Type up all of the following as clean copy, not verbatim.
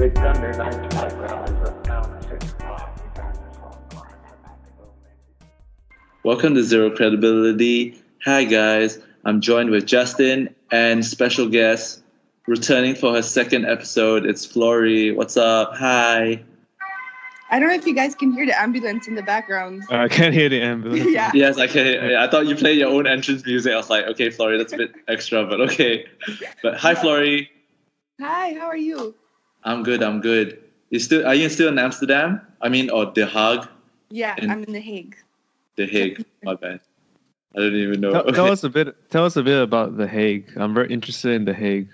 it's under 95 grams of pound 6 o'clock. Welcome to Zero Credibility. Hi guys, I'm joined with Justin and special guest returning for her second episode. It's Flory. What's up? Hi. I don't know if you guys can hear the ambulance in the background. I can't hear the ambulance. Yeah. Yes, I can. I thought you played your own entrance music. I was like, okay, Flory, that's a bit extra, but okay. But hi, Flory. Hi, how are you? I'm good. Are you still in Amsterdam? Or The Hague? Yeah, In- I'm in The Hague. The Hague. My bad. I didn't even know. Tell us a bit about The Hague. I'm very interested in The Hague.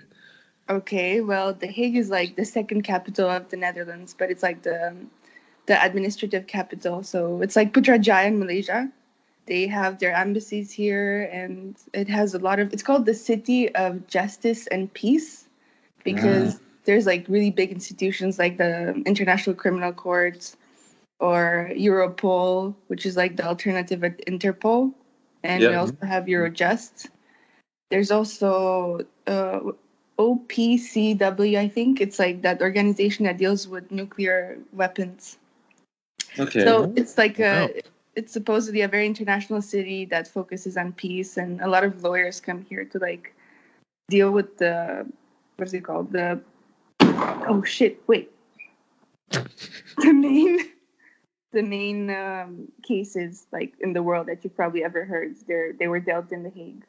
Okay, well, The Hague is like the second capital of the Netherlands, but it's like the administrative capital. So it's like Putrajaya in Malaysia. They have their embassies here, and it has it's called the City of Justice and Peace, because there's like really big institutions like the International Criminal Court or Europol, which is like the alternative at Interpol. And we also have Eurojust. There's also OPCW, I think. It's like that organization that deals with nuclear weapons. Okay. So it's like it's supposedly a very international city that focuses on peace, and a lot of lawyers come here to like deal with what's it called? The main cases like in the world that you've probably ever heard. They were dealt in The Hague.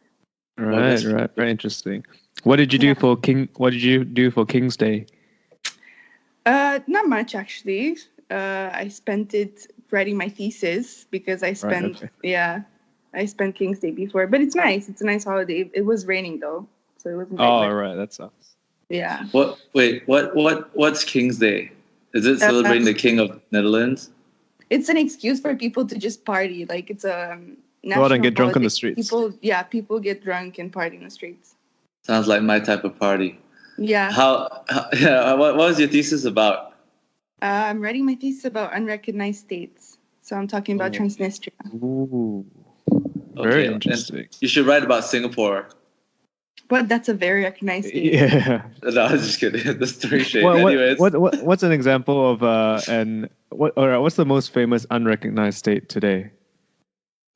Right. Very interesting. What did you do for King's Day? Not much actually. I spent it writing my thesis because I spent King's Day before, but it's nice. It's a nice holiday. It was raining though, so it wasn't. Right, that sucks. Yeah. What's King's Day? Is it celebrating the King of Netherlands? It's an excuse for people to just party. Like it's a go out and get drunk on the holiday. streets. People get drunk and party in the streets. Sounds like my type of party. Yeah. What was your thesis about? I'm writing my thesis about unrecognized states. So I'm talking about Transnistria. Ooh. Very interesting. And you should write about Singapore. But that's a very recognized state. Yeah. No, I was just kidding. The story shade. Anyways. What's an example of what's the most famous unrecognized state today?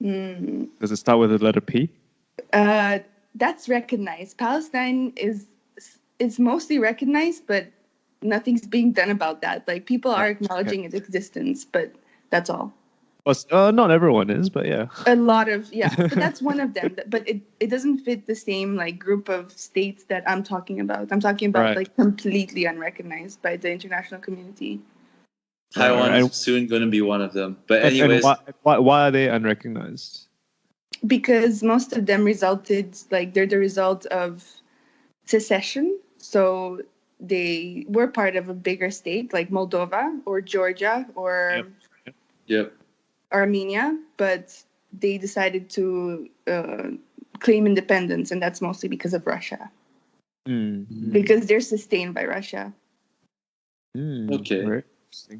Does it start with the letter P? That's recognized. Palestine is mostly recognized, but nothing's being done about that. Like people are acknowledging its existence, but that's all. Not everyone is, but yeah. A lot of but that's one of them. But it doesn't fit the same like group of states that I'm talking about. I'm talking about like completely unrecognized by the international community. Taiwan is soon going to be one of them. But anyways, and why are they unrecognized? Because most of them they're the result of secession. So they were part of a bigger state like Moldova or Georgia or Armenia, but they decided to claim independence, and that's mostly because of Russia. Because they're sustained by Russia. Okay.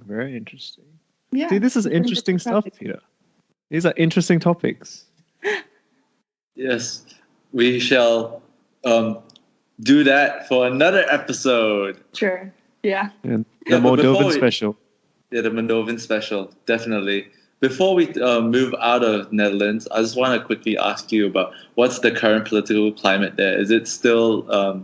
Very interesting. Yeah. See, this is interesting stuff, Peter. These are interesting topics. Yes, we shall do that for another episode. Sure. Yeah. And the Moldovan special. Yeah, the Moldovan special, definitely. Before we move out of Netherlands, I just want to quickly ask you about what's the current political climate there. Is it still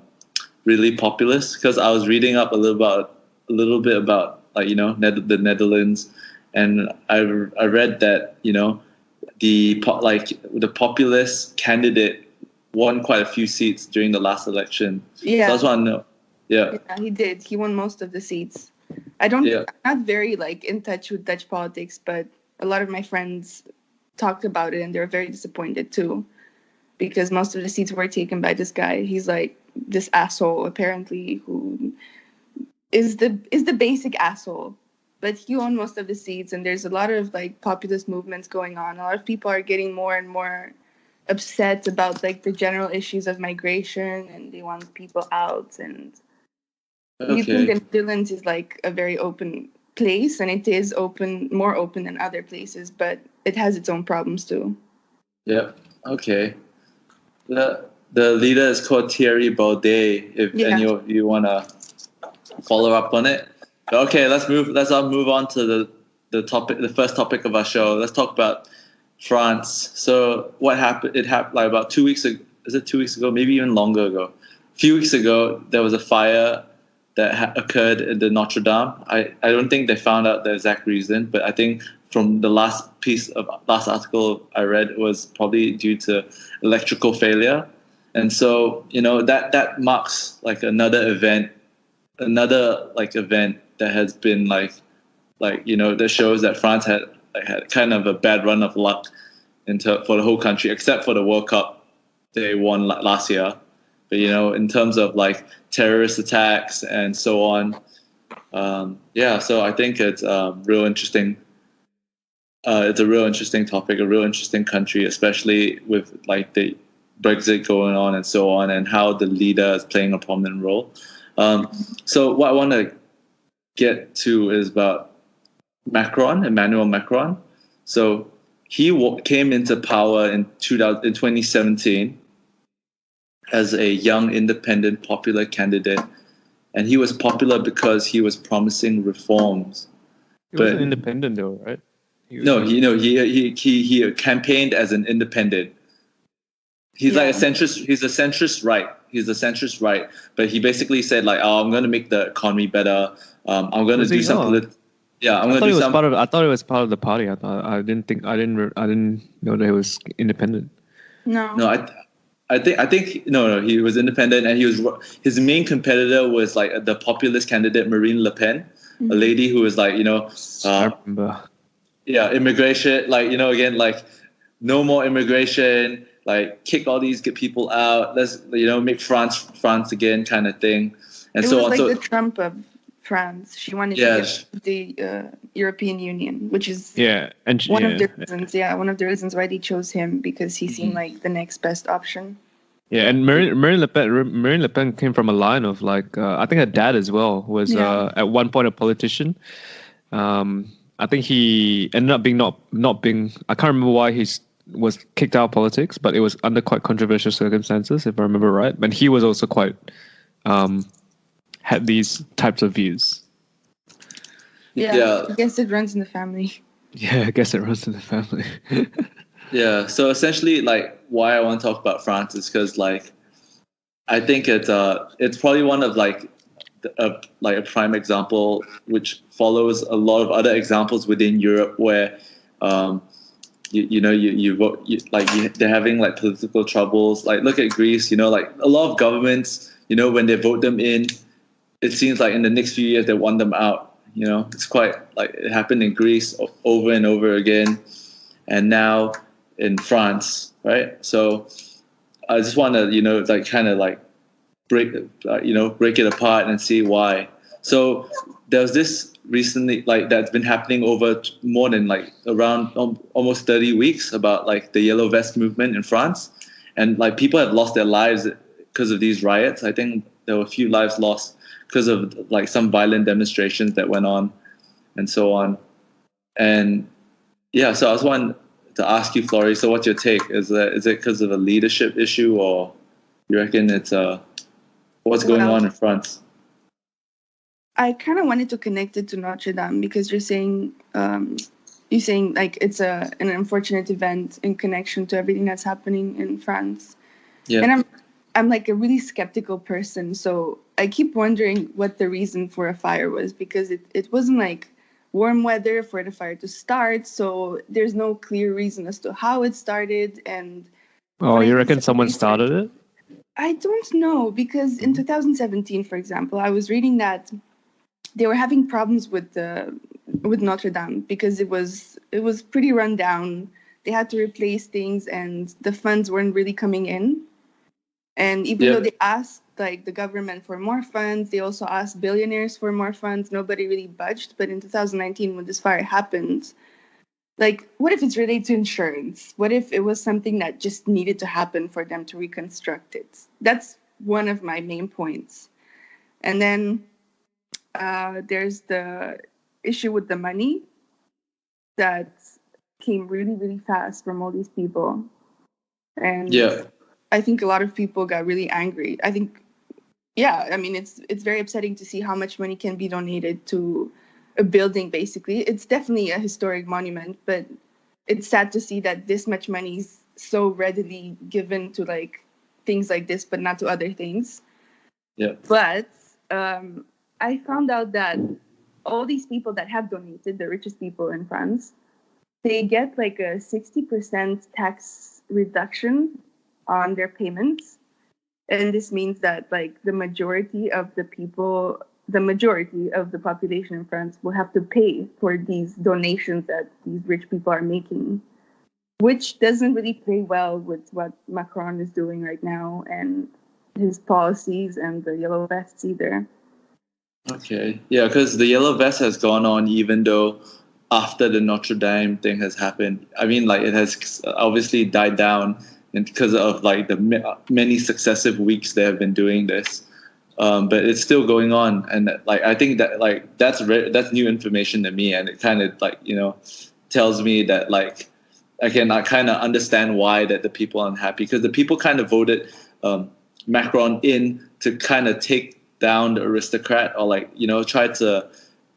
really populist? Because I was reading up a little bit about the Netherlands, and I read that the populist candidate won quite a few seats during the last election. Yeah. So I just want to know. Yeah, he did. He won most of the seats. I'm not very in touch with Dutch politics, but a lot of my friends talked about it and they were very disappointed too, because most of the seats were taken by this guy. He's like this asshole apparently, who is the basic asshole, but he won most of the seats, and there's a lot of populist movements going on. A lot of people are getting more and more upset about the general issues of migration, and they want people out. And you think that Netherlands is a very open place, and it is more open than other places, but it has its own problems too. Yeah. Okay. The leader is called Thierry Baudet. If any of you wanna follow up on it. Okay, let's move on to the topic, the first topic of our show. Let's talk about France. So what happened? It happened like about 2 weeks ago. Is it 2 weeks ago? Maybe even longer ago. A few weeks ago, there was a fire that occurred at the Notre Dame. I don't think they found out the exact reason, but I think from the last article I read, it was probably due to electrical failure. And so, that marks like another event that has been that shows that France had kind of a bad run of luck for the whole country, except for the World Cup they won last year. But in terms of like terrorist attacks and so on, so I think it's real interesting. It's a real interesting topic, a real interesting country, especially with like the Brexit going on and so on, and how the leader is playing a prominent role. So what I want to get to is about Emmanuel Macron. So he came into power in 2017 as a young, independent, popular candidate, and he was popular because he was promising reforms. He wasn't independent though, right? He campaigned as an independent. He's like a centrist. He's a centrist right. But he basically said like, "Oh, I'm going to make the economy better. I'm going to do something." I'm going to do something. I thought it was part of the party. I didn't know that he was independent. No. I think no. He was independent, and his main competitor was like the populist candidate Marine Le Pen, a lady who was like I remember. Yeah, immigration, like again, like no more immigration, like kick all these people out. Let's make France again, kind of thing. And it so was on. Like the Trump of France. She wanted to get the European Union, which is one of the reasons. Yeah, one of the reasons why they chose him, because he seemed like the next best option. Yeah, and Marine Le Pen came from a line of like I think her dad as well was at one point a politician. I think he ended up being not being. I can't remember why he was kicked out of politics, but it was under quite controversial circumstances, if I remember right. But he was also quite had these types of views. Yeah, I guess it runs in the family. Yeah, I guess it runs in the family. Yeah, so essentially, like, why I want to talk about France is because, like, I think it's probably one of like a prime example which follows a lot of other examples within Europe where you vote they're having like political troubles. Like look at Greece, like a lot of governments, when they vote them in, it seems like in the next few years they want them out. It's quite like it happened in Greece over and over again, and now in France, right? So I just want to break it apart and see why. So there was this recently that's been happening over more than around almost 30 weeks about the yellow vest movement in France, and people have lost their lives because of these riots. I think there were a few lives lost because of some violent demonstrations that went on and so on. And so I was wanting to ask you, Flory, so what's your take? Is it because of a leadership issue, or you reckon it's what's going on in France? I kind of wanted to connect it to Notre Dame because you're saying it's an unfortunate event in connection to everything that's happening in France. Yeah. And I'm like a really skeptical person, so I keep wondering what the reason for a fire was, because it wasn't like warm weather for the fire to start, so there's no clear reason as to how it started. And you reckon someone started it? I don't know, because in 2017, for example, I was reading that they were having problems with Notre Dame because it was pretty run down. They had to replace things, and the funds weren't really coming in. And even though they asked the government for more funds, they also asked billionaires for more funds. Nobody really budged. But in 2019, when this fire happened, what if it's related to insurance? What if it was something that just needed to happen for them to reconstruct it? That's one of my main points. And then there's the issue with the money that came really, really fast from all these people. And I think a lot of people got really angry. I think Yeah, I mean, it's very upsetting to see how much money can be donated to a building. Basically, it's definitely a historic monument, but it's sad to see that this much money is so readily given to like things like this, but not to other things. Yeah. But I found out that all these people that have donated, the richest people in France, they get like a 60% tax reduction on their payments. And this means that like the majority of the population in France will have to pay for these donations that these rich people are making, which doesn't really play well with what Macron is doing right now and his policies and the yellow vests either. Okay. Yeah, because the yellow vest has gone on even though after the Notre Dame thing has happened. I mean, like it has obviously died down, and because of like the many successive weeks they have been doing this, but it's still going on. And like I think that like that's new information to me, and it kind of like tells me that like I kind of understand why that the people are unhappy, because the people kind of voted Macron in to kind of take down the aristocrat, or like try to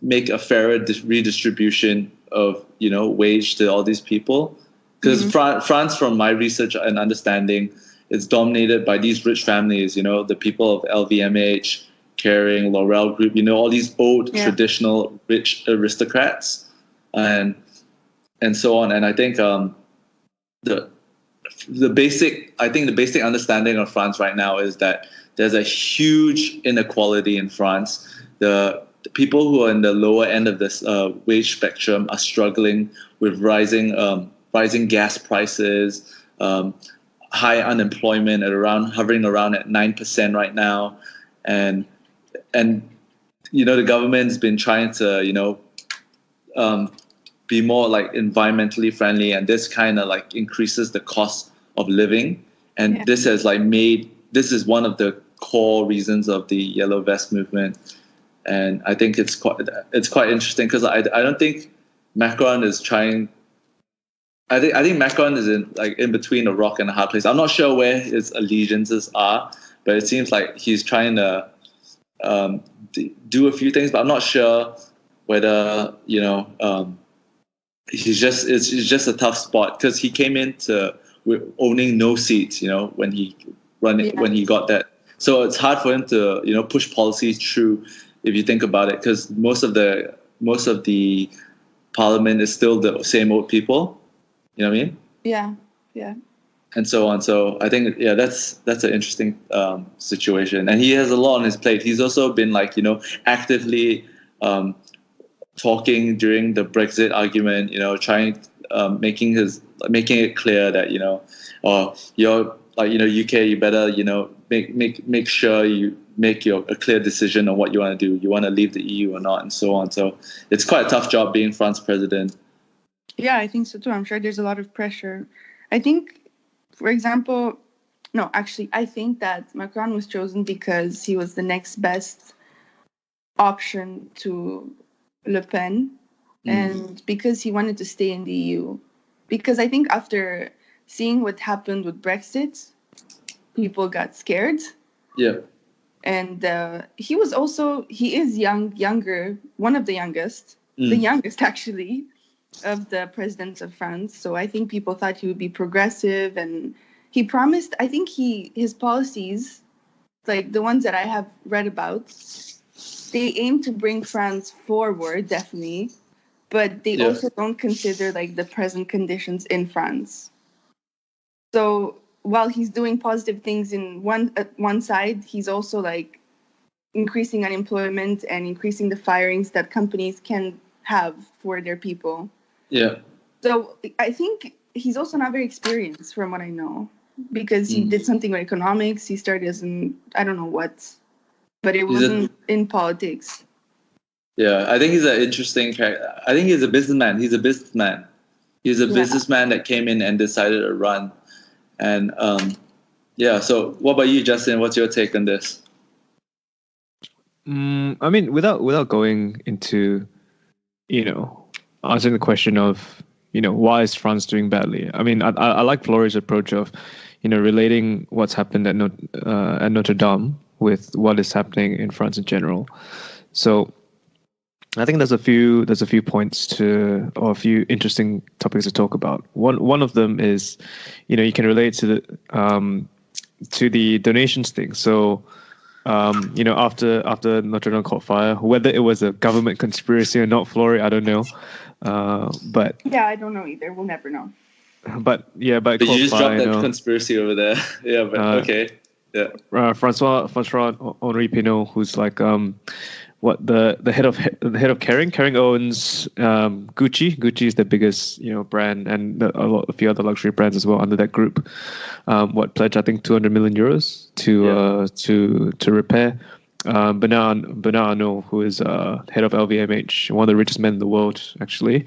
make a fairer redistribution of wage to all these people, because France, from my research and understanding, is dominated by these rich families, the people of LVMH, Kering, L'Oreal Group, all these old traditional rich aristocrats, and so on. And I think the basic understanding of France right now is that there's a huge inequality in France. The people who are in the lower end of this wage spectrum are struggling with rising gas prices, high unemployment hovering around at 9% right now, and the government's been trying to be more like environmentally friendly, and this kind of like increases the cost of living, and this has like this is one of the core reasons of the yellow vest movement. And I think it's quite interesting, because I don't think Macron is trying. I think Macron is in between a rock and a hard place. I'm not sure where his allegiances are, but it seems like he's trying to do a few things. But I'm not sure whether it's just a tough spot, because he came into owning no seats. When he got that, so it's hard for him to push policies through, if you think about it, because most of the parliament is still the same old people. You know what I mean? Yeah. And so on. So I think that's an interesting situation, and he has a lot on his plate. He's also been actively talking during the Brexit argument. Trying making it clear that you're UK, you better make sure you make a clear decision on what you want to do. You want to leave the EU or not, and so on. So it's quite a tough job being France president. Yeah, I think so too. I'm sure there's a lot of pressure. I think, for example, I think that Macron was chosen because he was the next best option to Le Pen, and because he wanted to stay in the EU. Because I think after seeing what happened with Brexit, people got scared. Yeah. And he is younger, one of the youngest, the youngest actually, of the presidents of France. So I think people thought he would be progressive, and he promised, I think his policies, like the ones that I have read about, they aim to bring France forward, definitely, but they also don't consider like the present conditions in France. So while he's doing positive things in one side, he's also like increasing unemployment and increasing the firings that companies can have for their people. Yeah. So I think he's also not very experienced, from what I know, because he did something with economics. He started as I don't know what, but it wasn't in politics. Yeah, I think he's an interesting character. I think he's a businessman. He's a businessman that came in and decided to run. And so what about you, Justin? What's your take on this? I mean, without going into, answering the question of, why is France doing badly? I mean, I like Flory's approach of, relating what's happened at Notre Dame with what is happening in France in general. So I think there's a few points or a few interesting topics to talk about. One of them is, you can relate to the donations thing. So after Notre Dame caught fire, whether it was a government conspiracy or not, Flory, I don't know. But yeah, I don't know either. We'll never know. But you just dropped that conspiracy over there. Yeah, but okay. Yeah. Francois Henri Pinault, who's like the head of Kering. Kering owns Gucci. Gucci is the biggest brand, and a few other luxury brands as well under that group. Pledged I think 200 million euros to repair. Bernard Arnault, who is head of LVMH, one of the richest men in the world actually,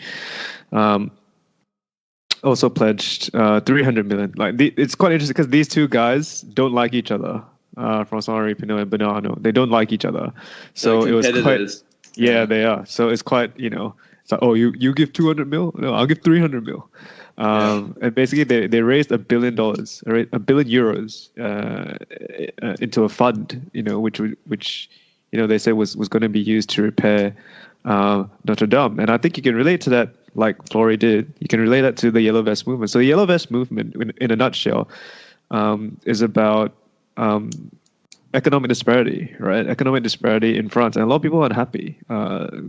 also pledged 300 million. It's quite interesting because these two guys don't like each other. Francois-Henri Pinault and Bernard Arnault, they don't like each other. So it was quite. Yeah, they are. So it's quite. It's like, oh, you give 200 mil? No, I'll give 300 mil. And basically, they raised $1 billion, €1 billion into a fund, which they said was going to be used to repair Notre Dame. And I think you can relate to that, like Flory did. You can relate that to the Yellow Vest movement. So the Yellow Vest movement, in a nutshell, is about economic disparity, right? Economic disparity in France, and a lot of people are unhappy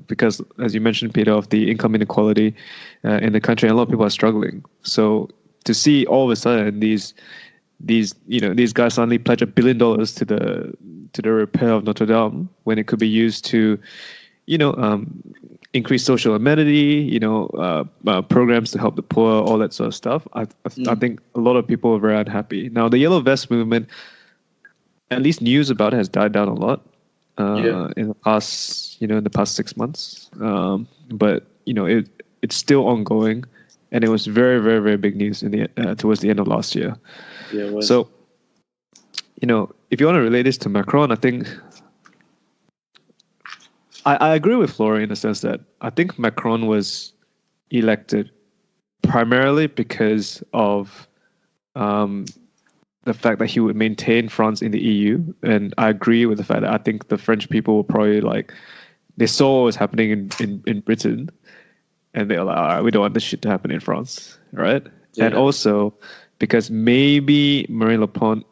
because, as you mentioned, Peter, of the income inequality in the country, and a lot of people are struggling. So to see all of a sudden these guys suddenly pledge $1 billion to the repair of Notre Dame when it could be used to, increase social amenity, programs to help the poor, all that sort of stuff. I think a lot of people are very unhappy. Now, the Yellow Vest movement, at least news about it has died down a lot in the past 6 months. But it's still ongoing, and it was very, very, very big news towards the end of last year. Yeah, it was. So, if you want to relate this to Macron, I think I agree with Flory in the sense that I think Macron was elected primarily because of the fact that he would maintain France in the EU. And I agree with the fact that I think the French people were probably they saw what was happening in Britain, and they were like, all right, we don't want this shit to happen in France, right? Yeah. And also because maybe Marine Le Pen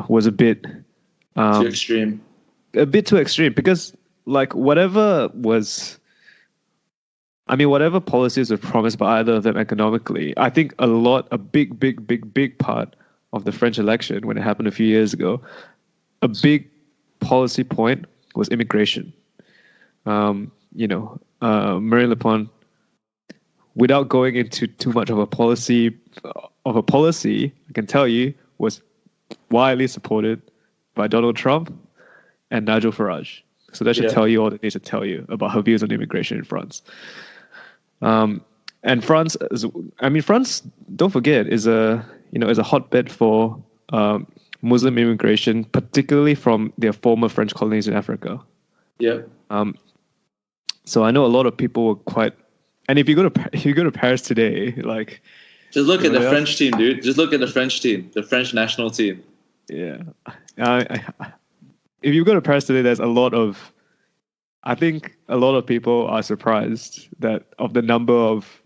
was a bit too extreme. A bit too extreme because whatever policies were promised by either of them economically, I think a big part of the French election when it happened a few years ago, a big policy point was immigration. Marine Le Pen, without going into too much of a policy, I can tell you, was widely supported by Donald Trump and Nigel Farage. So that should tell you all it needs to tell you about her views on immigration in France. And France, don't forget, is a hotbed for Muslim immigration, particularly from their former French colonies in Africa. Yeah. So I know a lot of people were quite, and if you go to Paris today, just look at the French team, dude. Just look at the French team, the French national team. Yeah. If you go to Paris today, there's I think a lot of people are surprised that of the number of,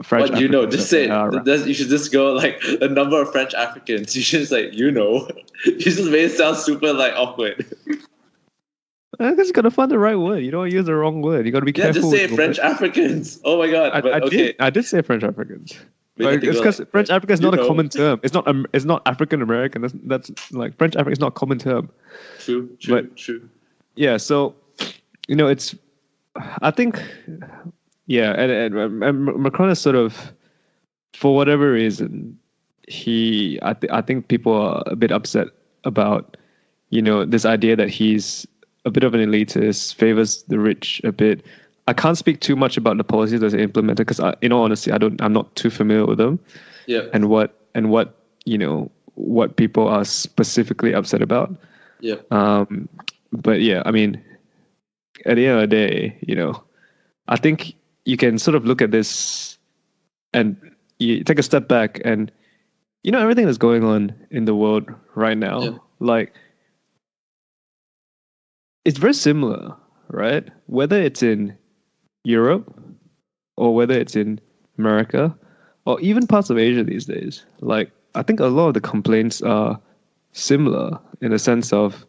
French. What, just say it. You should just go a number of French Africans. You should just you just made it sound super awkward. I guess you gotta find the right word. You don't use the wrong word. You gotta be careful. Just say French Africans. Oh my god! I did say French Africans. It's because French African is not a common term. It's not African American. That's French African is not a common term. True. Yeah. So, it's. I think. Yeah, and Macron is sort of, for whatever reason, I think people are a bit upset about, this idea that he's a bit of an elitist, favors the rich a bit. I can't speak too much about the policies that are implemented because, in all honesty, I'm not too familiar with them. Yeah. And what people are specifically upset about. Yeah. But yeah, at the end of the day, I think you can sort of look at this and you take a step back and, everything that's going on in the world right now, it's very similar, right? Whether it's in Europe or whether it's in America or even parts of Asia these days. Like, I think a lot of the complaints are similar in the sense of,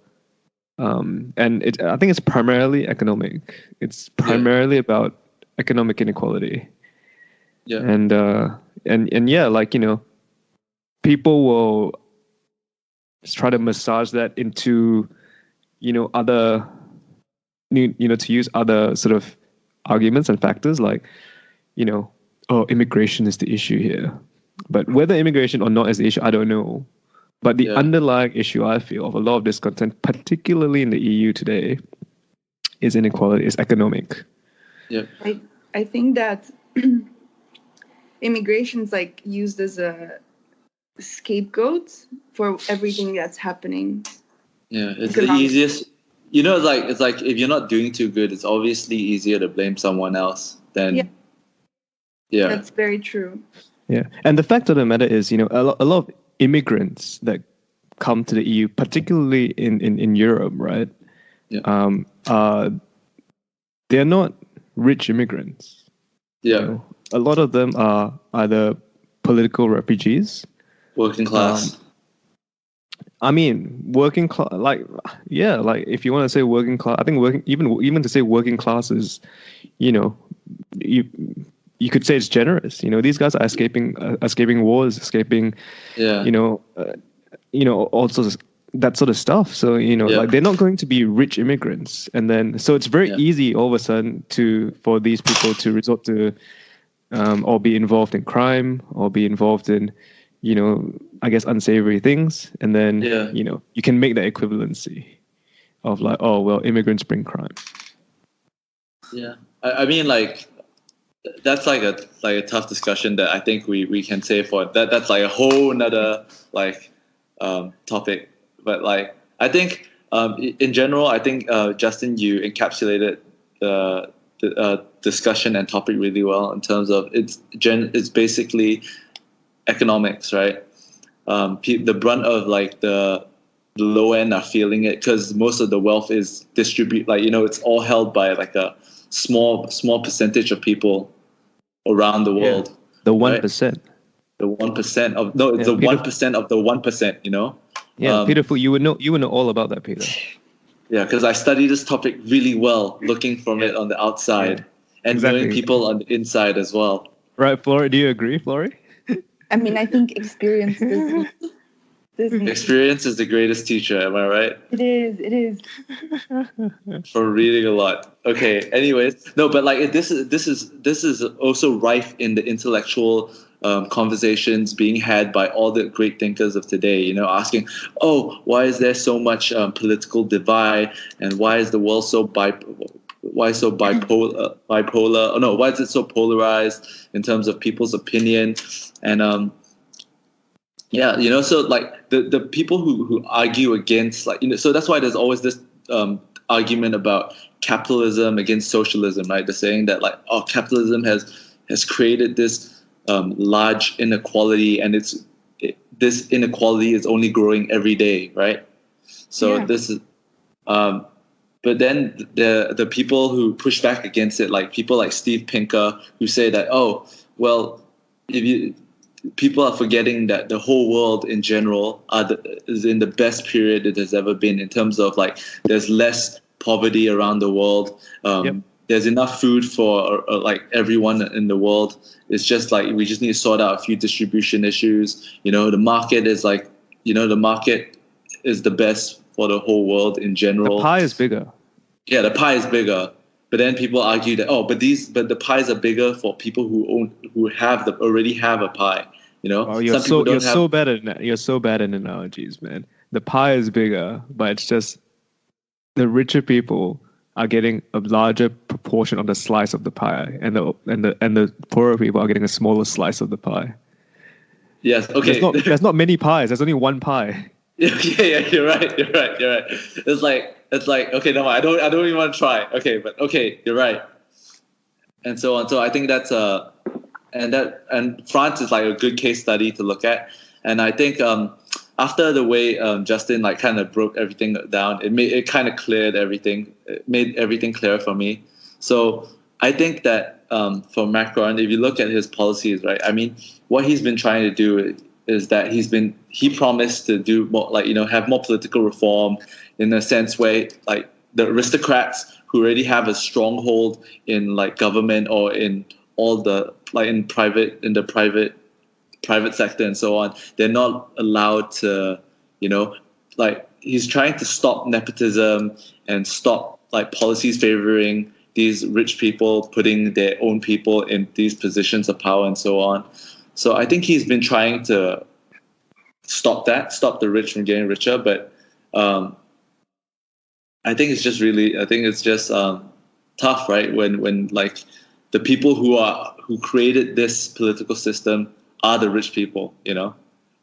I think it's primarily economic. It's primarily about economic inequality. Yeah. And yeah, like, people will try to massage that into, other, to use other sort of arguments and factors like, oh, immigration is the issue here. But whether immigration or not is the issue, I don't know. But the underlying issue, I feel, of a lot of discontent, particularly in the EU today, is inequality, is economic. Yeah. I think that immigration is like used as a scapegoat for everything that's happening. Yeah, it's the easiest. It's like if you're not doing too good, it's obviously easier to blame someone else than. Yeah. That's very true. Yeah, and the fact of the matter is, a lot of immigrants that come to the EU, particularly in Europe, right? Yeah. They're not rich immigrants. Yeah. A lot of them are either political refugees, working class. Working class, like if you want to say working class, I think even to say working class is, you could say it's generous. These guys are escaping wars, escaping, all sorts of that sort of stuff. So, like they're not going to be rich immigrants. And then, so it's very easy all of a sudden for these people to resort to, or be involved in crime or be involved in, I guess, unsavory things. And then, you can make that equivalency of like, oh, well, immigrants bring crime. Yeah. I mean, like, that's like a tough discussion that I think we can say for that. That's like a whole nother topic. But like I think in general, I think Justin, you encapsulated the discussion and topic really well in terms of it's basically economics, right? The brunt of like the low end are feeling it because most of the wealth is distributed. Like it's all held by like a small percentage of people around the world. Yeah. The 1%. Right? The 1% of it's the 1% of the 1%. Yeah, Peter, you would know all about that, Peter. Yeah, because I study this topic really well, looking from it on the outside and knowing people on the inside as well. Right, Flory, do you agree, Flory? I think experience doesn't. Experience is the greatest teacher, am I right? It is. For reading a lot. Okay, anyways. No, but like this is also rife in the intellectual conversations being had by all the great thinkers of today, asking, oh, why is there so much political divide and why is the world so bipolar? Why is it so polarized in terms of people's opinion? And so like the people who argue against so that's why there's always this argument about capitalism against socialism, right? They're saying that like, oh, capitalism has created this large inequality, and this inequality is only growing every day, right? So this is, but then the people who push back against it, like people like Steve Pinker, who say that, oh, well, people are forgetting that the whole world in general is in the best period it has ever been in terms of like there's less poverty around the world. There's enough food for like everyone in the world. It's just like we just need to sort out a few distribution issues. The market is like, the market is the best for the whole world in general. The pie is bigger. Yeah, the pie is bigger. But then people argue that but the pies are bigger for people who already have a pie. Oh, you're so bad at analogies, man. The pie is bigger, but it's just the richer people are getting a larger proportion of the slice of the pie, and the poorer people are getting a smaller slice of the pie. Yes. Okay. There's not many pies. There's only one pie. Yeah. You're right. It's like okay, no, I don't even want to try. Okay, but okay, you're right. And so on. So I think that's and France is like a good case study to look at. And I think after the way Justin like kind of broke everything down, it kind of cleared everything. It made everything clear for me. So I think that for Macron, if you look at his policies, right? I mean, what he's been trying to do is that he promised to do more, like, you know, have more political reform in a sense where like the aristocrats who already have a stronghold in like government or in all the like in the private sector and so on, they're not allowed to, you know, like he's trying to stop nepotism and stop like policies favoring these rich people, putting their own people in these positions of power and so on. So I think he's been trying to stop the rich from getting richer. But I think it's just tough, right? When like the people who created this political system are the rich people, you know.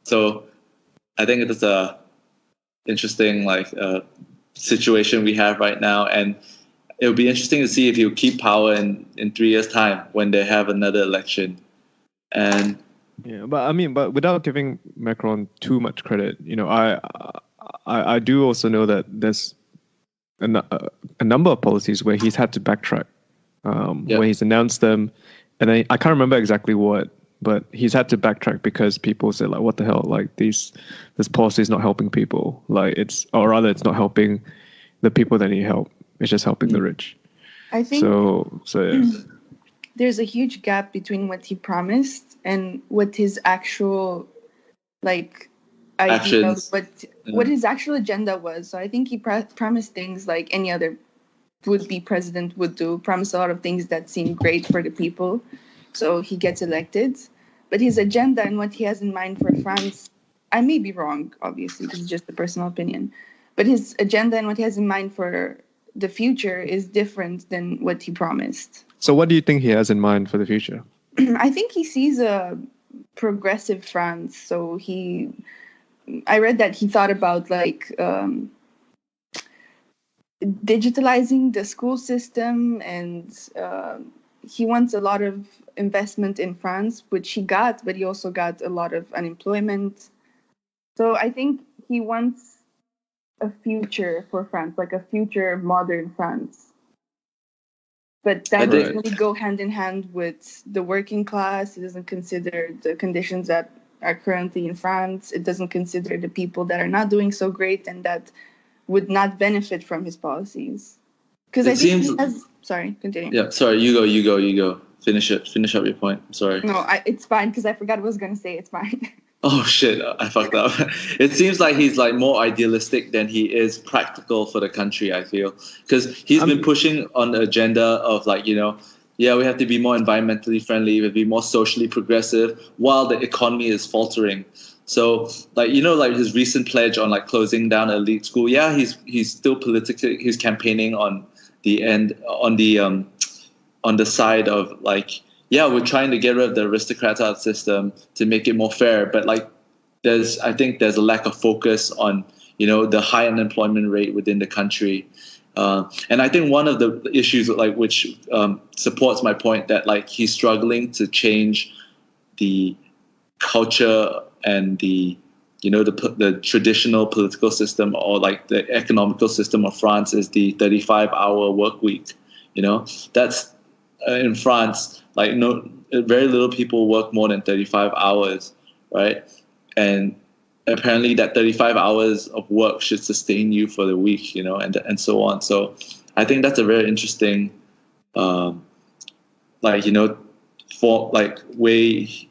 So I think it's a interesting like situation we have right now, and it would be interesting to see if he'll keep power in 3 years' time when they have another election. And yeah, but without giving Macron too much credit, you know, I do also know that there's a number of policies where he's had to backtrack, where he's announced them, and I can't remember exactly what, but he's had to backtrack because people say like, what the hell, like this policy is not helping people, like it's not helping the people that need help. It's just helping the rich. I think so yeah. There's a huge gap between what he promised and what his actual like idea, what his actual agenda was. So I think he promised things like any other would-be president would do, promised a lot of things that seem great for the people, so he gets elected. But his agenda and what he has in mind for France, I may be wrong, obviously, this is just a personal opinion, but his agenda and what he has in mind for the future is different than what he promised. So what do you think he has in mind for the future? I think he sees a progressive France. So I read that he thought about like digitalizing the school system, and he wants a lot of investment in France, which he got, but he also got a lot of unemployment. So I think he wants a future for France, like a future modern France. But that doesn't really go hand in hand with the working class. It doesn't consider the conditions that are currently in France. It doesn't consider the people that are not doing so great and that would not benefit from his policies. Because I think he has... Sorry, continue. Yeah, sorry, you go. Finish up your point. I'm sorry. No, it's fine, because I forgot what I was going to say. It's fine. Oh shit, I fucked up. It seems like he's like more idealistic than he is practical for the country, I feel. Because he's been pushing on the agenda of like, you know, yeah, we have to be more environmentally friendly, we have to be more socially progressive while the economy is faltering. So like, you know, like his recent pledge on like closing down elite school, yeah, he's still politically, he's campaigning on the end, on the side of like, yeah, we're trying to get rid of the aristocrats out of the system to make it more fair. But like, I think there's a lack of focus on, you know, the high unemployment rate within the country. And I think one of the issues like which supports my point that like he's struggling to change the culture and the, you know, the traditional political system or like the economical system of France is the 35-hour work week. You know, that's in France, like very little people work more than 35 hours, right? And apparently that 35 hours of work should sustain you for the week, you know, and so on. So I think that's a very interesting, like, you know,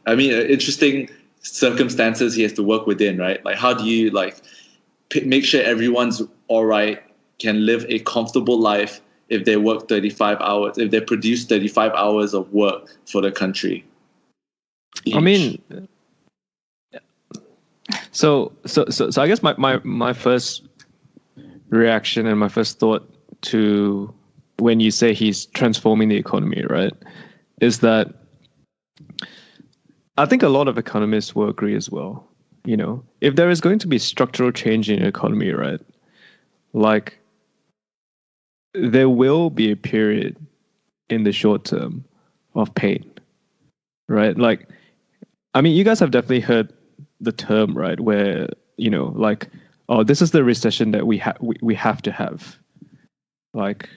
interesting circumstances he has to work within, right? Like, how do you like make sure everyone's all right, can live a comfortable life if they work 35 hours, if they produce 35 hours of work for the country each? I mean, so I guess my first reaction and my first thought to when you say he's transforming the economy, right, is that I think a lot of economists will agree as well. You know, if there is going to be structural change in the economy, right, like there will be a period in the short term of pain, right? Like, I mean, you guys have definitely heard the term, right, where like, oh, this is the recession that we have to have. Like,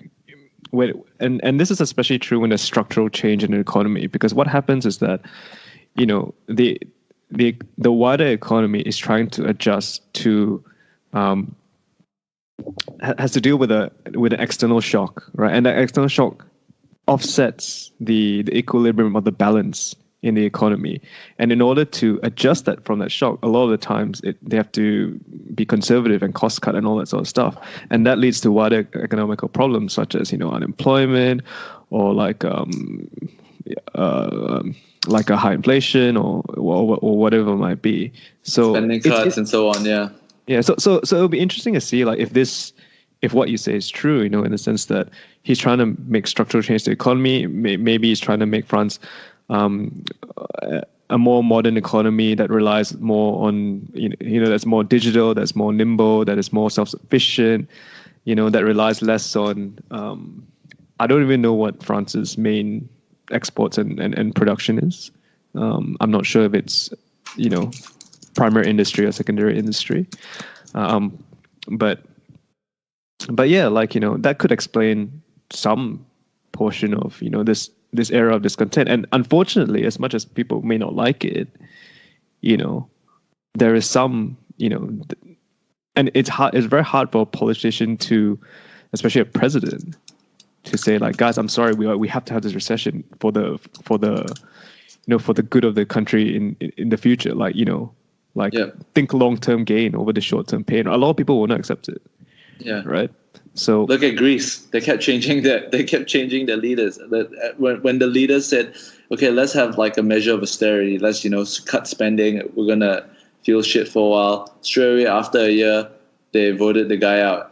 and this is especially true when there's structural change in the economy, because what happens is that, the wider economy is trying to adjust to, has to deal with an external shock, right? And that external shock offsets the equilibrium of the balance in the economy. And in order to adjust that from that shock, a lot of the times they have to be conservative and cost cut and all that sort of stuff. And that leads to wider economical problems such as, unemployment, or like a high inflation, or whatever it might be. So spending cuts and so on, yeah. Yeah, so it'll be interesting to see, like, if what you say is true, in the sense that he's trying to make structural change to the economy. Maybe he's trying to make France a more modern economy that relies more on, that's more digital, that's more nimble, that is more self-sufficient, that relies less on, I don't even know what France's main exports and production is. I'm not sure if it's, primary industry or secondary industry. But yeah, like, that could explain some portion of, this era of discontent. And unfortunately, as much as people may not like it, there is some, and it's very hard for a politician to, especially a president, to say, like, guys, I'm sorry, we have to have this recession for the good of the country in the future. Like, think long-term gain over the short-term pain. A lot of people will not accept it. Yeah. Right. So look at Greece. They kept changing their leaders. When the leaders said, okay, let's have like a measure of austerity. Let's, cut spending. We're going to feel shit for a while. Straight away after a year, they voted the guy out,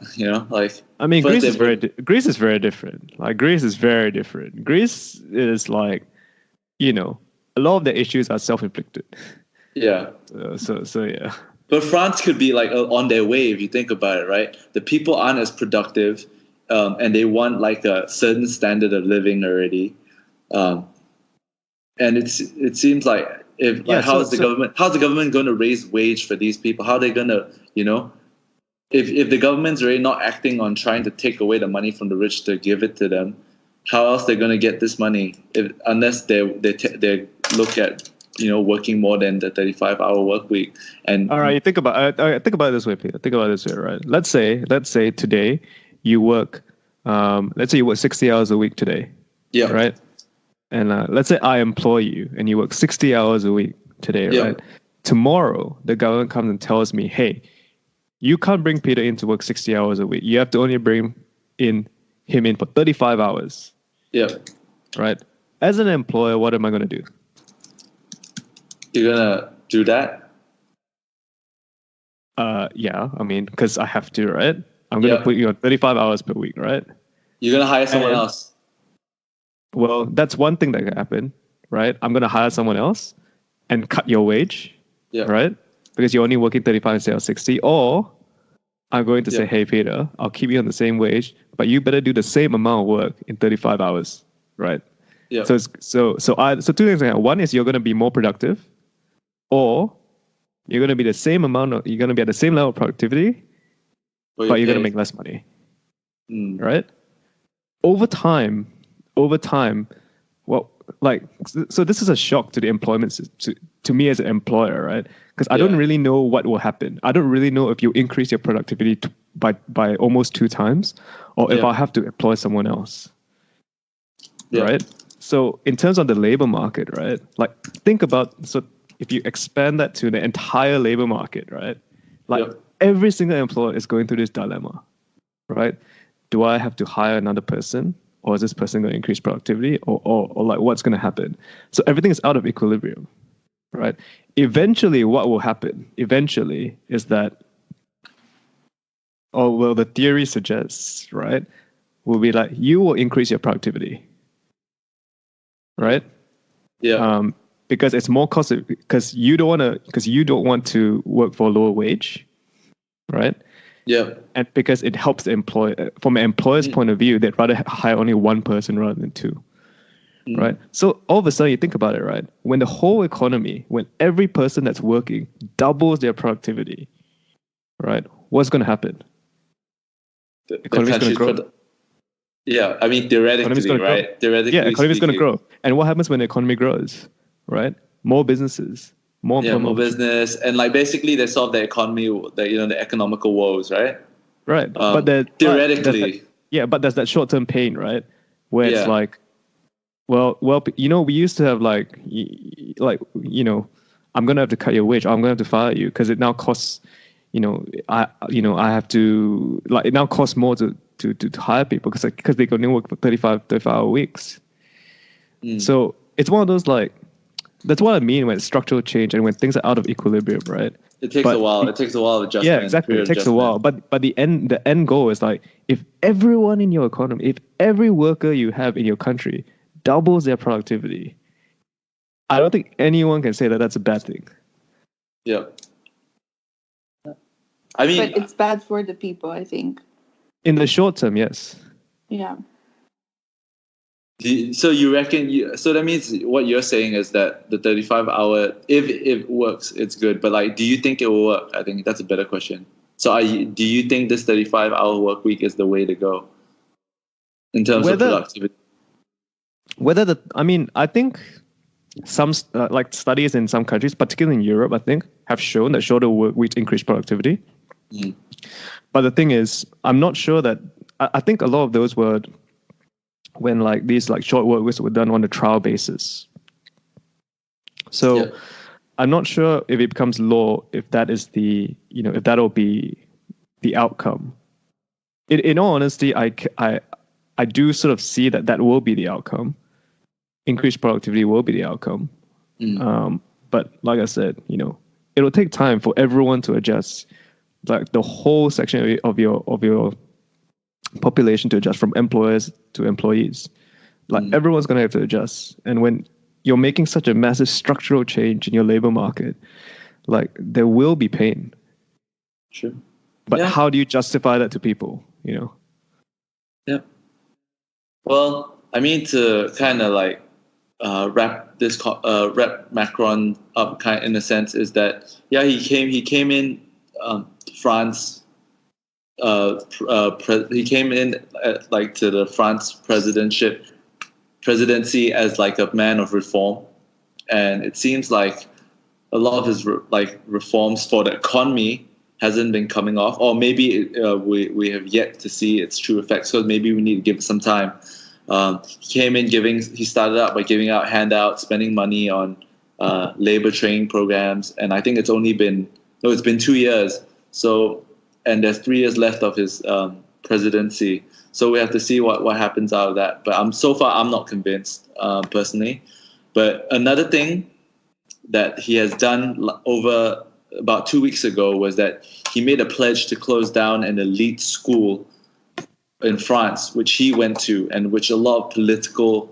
like. I mean, Greece is very different. Like, Greece is very different. Greece is like, a lot of the issues are self-inflicted. Yeah. So yeah. But France could be like on their way if you think about it, right? The people aren't as productive, and they want like a certain standard of living already, and it seems like how's the government going to raise wage for these people? How are they going to, if the government's already not acting on trying to take away the money from the rich to give it to them, how else they're going to get this money unless they look at working more than the 35-hour work week? And all right, think about it this way, Peter. Think about it this way, right? Let's say today you work, let's say you work 60 hours a week today. Yeah. Right. And let's say I employ you and you work 60 hours a week today, right? Tomorrow the government comes and tells me, hey, you can't bring Peter in to work 60 hours a week. You have to only bring him in for 35 hours. Yeah. Right. As an employer, what am I going to do? You're gonna do that? Yeah. I mean, because I have to, right? I'm gonna put you on 35 hours per week, right? You're gonna hire someone else. Well, that's one thing that can happen, right? I'm gonna hire someone else and cut your wage, right? Because you're only working 35 instead of 60. Or I'm going to say, hey, Peter, I'll keep you on the same wage, but you better do the same amount of work in 35 hours, right? Yeah. So two things. One is you're going to be more productive, or you're going to be you're going to be at the same level of productivity, but you're going to make less money, right? Over time, well, like, so this is a shock to the employment to me as an employer, right? Because I don't really know what will happen. I don't really know if you increase your productivity by almost 2 times, or if I have to employ someone else, right? So in terms of the labor market, right? Like, think about, so if you expand that to the entire labor market, right? Like, every single employer is going through this dilemma, right? Do I have to hire another person? Or is this person going to increase productivity? Or like, what's going to happen? So everything is out of equilibrium, right? Eventually, what will happen? Eventually is that, the theory suggests, right, will be like, you will increase your productivity, right? Yeah. Because it's more cost, because you don't want to work for a lower wage, right? Yeah. And because it helps the employer, from an employer's point of view, they'd rather hire only one person rather than 2. Right? So all of a sudden you think about it, right? When the whole economy, when every person that's working doubles their productivity, right? What's going to happen? The Economy is going to country's grow. Yeah, I mean theoretically, right? Theoretically, Yeah, economy is going to speaking. grow. And what happens when the economy grows, right? More businesses, more Yeah, employment more opportunities. business, and like basically they solve the economy, the economical woes, right? Right. But Theoretically, there's that short-term pain, right? Where it's yeah, like, well, we used to have like, I'm gonna have to cut your wage, or I'm gonna have to fire you because it now costs, I have to like it now costs more to hire people because they can only work for 35-hour weeks. So it's one of those like, that's what I mean when it's structural change and when things are out of equilibrium, right? it takes a while. It takes a while of adjustment. Yeah, exactly. Period It takes a adjustment. while, but the end goal is like, if everyone in your economy, if every worker you have in your country doubles their productivity, I don't think anyone can say that that's a bad thing. Yeah. I mean, But it's bad for the people, I think. In the short term, yes. Yeah. so you reckon? So that means what you're saying is that the 35-hour, if it works, it's good. But like, do you think it will work? I think that's a better question. So, do you think this 35-hour work week is the way to go in terms of productivity? I think some like studies in some countries, particularly in Europe, I think, have shown that shorter work weeks increase productivity. But the thing is, I'm not sure that. I think a lot of those were when like these like short work weeks were done on a trial basis. So I'm not sure if it becomes law, if that is if that'll be the outcome. In all honesty, I do sort of see that will be the outcome. Increased productivity will be the outcome. But like I said, it'll take time for everyone to adjust, like the whole section of your population to adjust, from employers to employees. Like everyone's going to have to adjust. And when you're making such a massive structural change in your labor market, like there will be pain. Sure. But how do you justify that to people, Yeah. Well, I mean, to kind of like wrap Macron up kind in a sense, is that he came in France. He came in like to the France presidency as like a man of reform, and it seems like a lot of his reforms for the economy hasn't been coming off, or maybe we have yet to see its true effects. So maybe we need to give it some time. He started out by giving out handouts, spending money on labor training programs, and I think it's been 2 years. So, and there's 3 years left of his presidency. So we have to see what happens out of that. But so far I'm not convinced personally. But another thing that he has done over about 2 weeks ago was that he made a pledge to close down an elite school in France, which he went to, and which a lot of political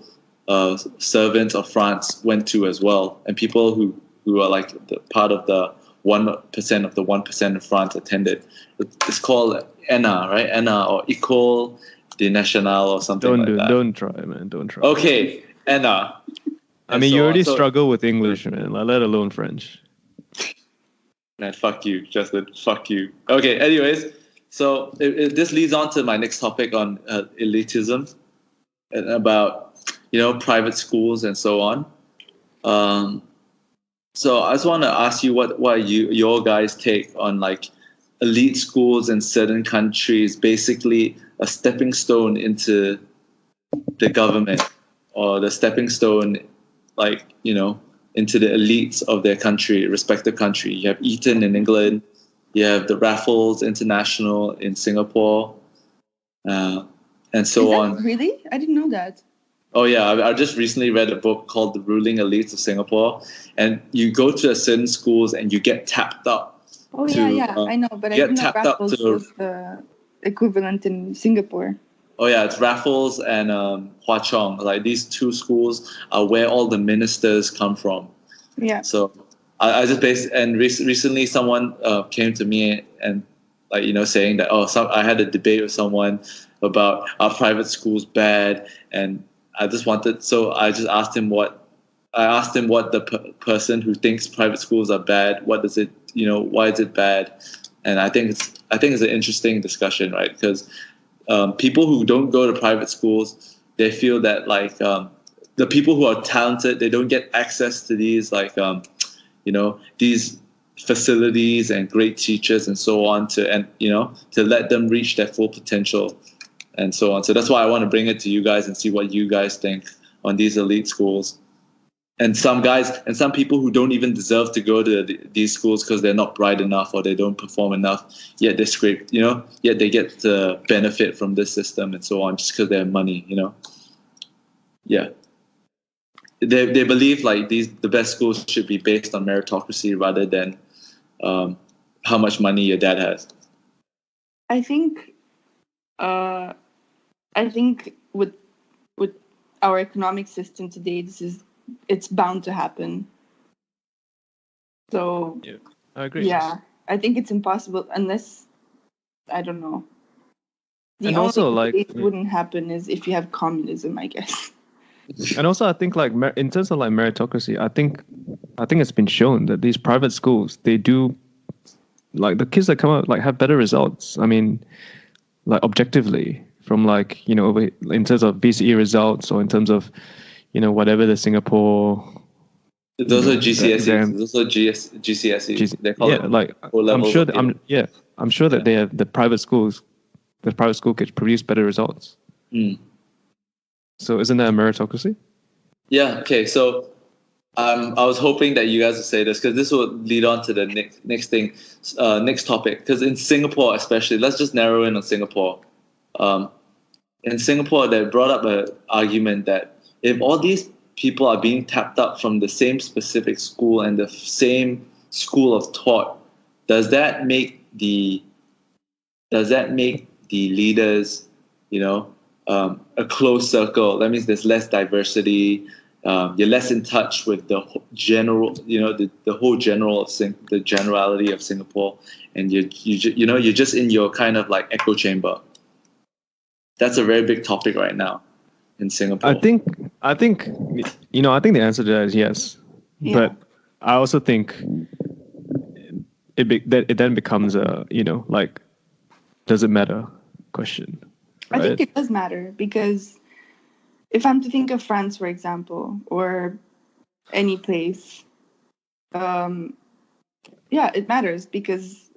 servants of France went to as well, and people who are like part of the 1% of the 1% of France attended. It's called ENA, right? ENA, or École des Nationales, or something that. Don't try, man. Don't try. Okay, ENA. I mean, you already struggle with English, man. Let alone French. Man, fuck you, Justin. Fuck you. Okay, anyways. So this leads on to my next topic on elitism and about private schools and so on. So I just want to ask you what your guys' take on like elite schools in certain countries, basically a stepping stone into the government, or the stepping stone into the elites of their country, respective country. You have Eton in England. You have the Raffles International in Singapore, and so on. Really? I didn't know that. Oh yeah, I just recently read a book called The Ruling Elites of Singapore, and you go to certain schools and you get tapped up. Oh I know, but I didn't know Raffles was the equivalent in Singapore. Oh yeah, it's Raffles and Hwa Chong. Like these two schools are where all the ministers come from. Yeah. So I just recently someone came to me and saying that I had a debate with someone about are private schools bad, and I just asked him what the person who thinks private schools are bad, why is it bad, And I think it's an interesting discussion, right? Because people who don't go to private schools, they feel that like the people who are talented, they don't get access to these these facilities and great teachers and so on to let them reach their full potential and so on. So that's why I want to bring it to you guys and see what you guys think on these elite schools. And some people who don't even deserve to go to these schools because they're not bright enough or they don't perform enough, yet they scrape, yet they get to benefit from this system and so on just because they have money, Yeah. They believe like the best schools should be based on meritocracy rather than how much money your dad has. I think with our economic system today, it's bound to happen. So yeah, I agree. Yeah, I think it's impossible unless, I don't know. The And only also, way like, it wouldn't happen is if you have communism, I guess. And also, I think like in terms of like meritocracy, I think it's been shown that these private schools, they do, like, the kids that come out like have better results. I mean, like objectively, from like in terms of BCE results or in terms of whatever the Singapore. Those are GCSEs. Those are GCSEs. They call it like I'm sure that I'm sure that they have the private school kids produce better results. Mm. So isn't that a meritocracy? Yeah. Okay. So I was hoping that you guys would say this because this will lead on to the next thing, next topic. Because in Singapore, especially, let's just narrow in on Singapore. In Singapore, they brought up an argument that if all these people are being tapped up from the same specific school and the same school of thought, does that make the leaders, a closed circle? That means there's less diversity. You're less in touch with the general, the generality of Singapore, and you're just in your kind of like echo chamber. That's a very big topic right now in Singapore. I think the answer to that is yes, but I also think it then becomes a does it matter question. Right? I think it does matter because if I'm to think of France, for example, or any place, it matters because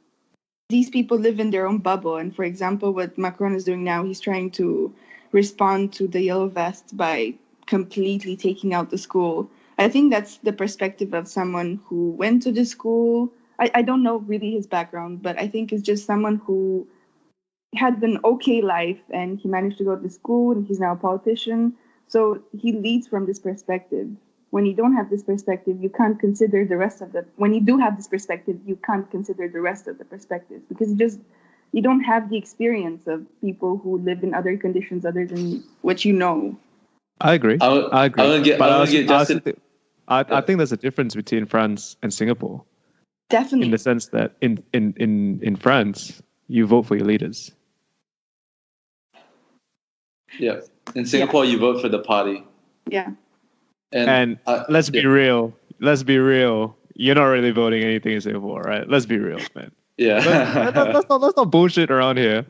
these people live in their own bubble. And for example, what Macron is doing now, he's trying to respond to the yellow vest by completely taking out the school. I think that's the perspective of someone who went to the school. I don't know really his background, but I think it's just someone who had an okay life and he managed to go to school and he's now a politician. So he leads from this perspective. When you don't have this perspective, you can't consider the rest of when you do have this perspective, you can't consider the rest of the perspectives because you don't have the experience of people who live in other conditions other than what you know. I agree. I agree. I think there's a difference between France and Singapore. Definitely. In the sense that in France, you vote for your leaders. Yeah. In Singapore, you vote for the party. Yeah. And let's be real. You're not really voting anything in Singapore, right? Let's be real, man. Yeah. let's not bullshit around here.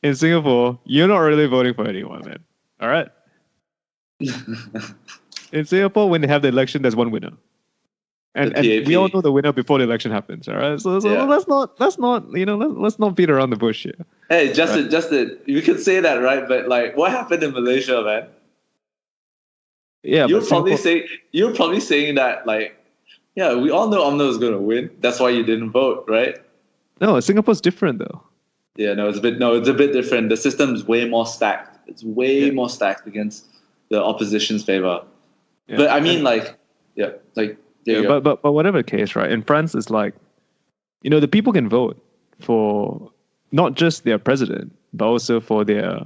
In Singapore, you're not really voting for anyone, man. All right. In Singapore, when they have the election, there's one winner, and we all know the winner before the election happens. All right. So let's not beat around the bush here. Hey, Justin, you could say that, right? But like, what happened in Malaysia, man? Yeah, you're probably saying that like, yeah, we all know UMNO is going to win. That's why you didn't vote, right? No, Singapore's different though. Yeah, it's a bit different. The system is way more stacked. It's way more stacked against the opposition's favor. Yeah. But I mean, but whatever the case, right? In France, it's like, the people can vote for not just their president, but also for their,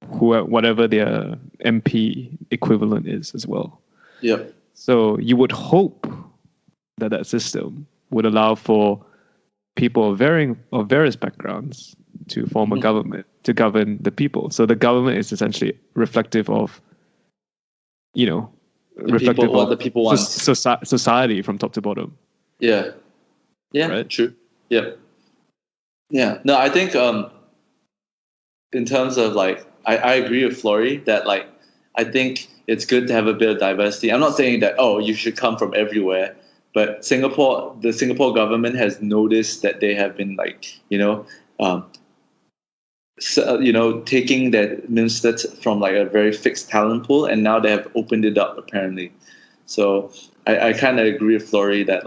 whatever their MP equivalent is as well. Yeah. So you would hope that system would allow for people of various backgrounds to form a government to govern the people. So the government is essentially reflective of, what the people want. Society from top to bottom. Yeah. Yeah. Right? True. Yeah. Yeah, no, I think in terms of like, I agree with Flory that like, I think it's good to have a bit of diversity. I'm not saying that, oh, you should come from everywhere, but the Singapore government has noticed that they have been like, taking their ministers from like a very fixed talent pool, and now they have opened it up apparently. So I kind of agree with Flory that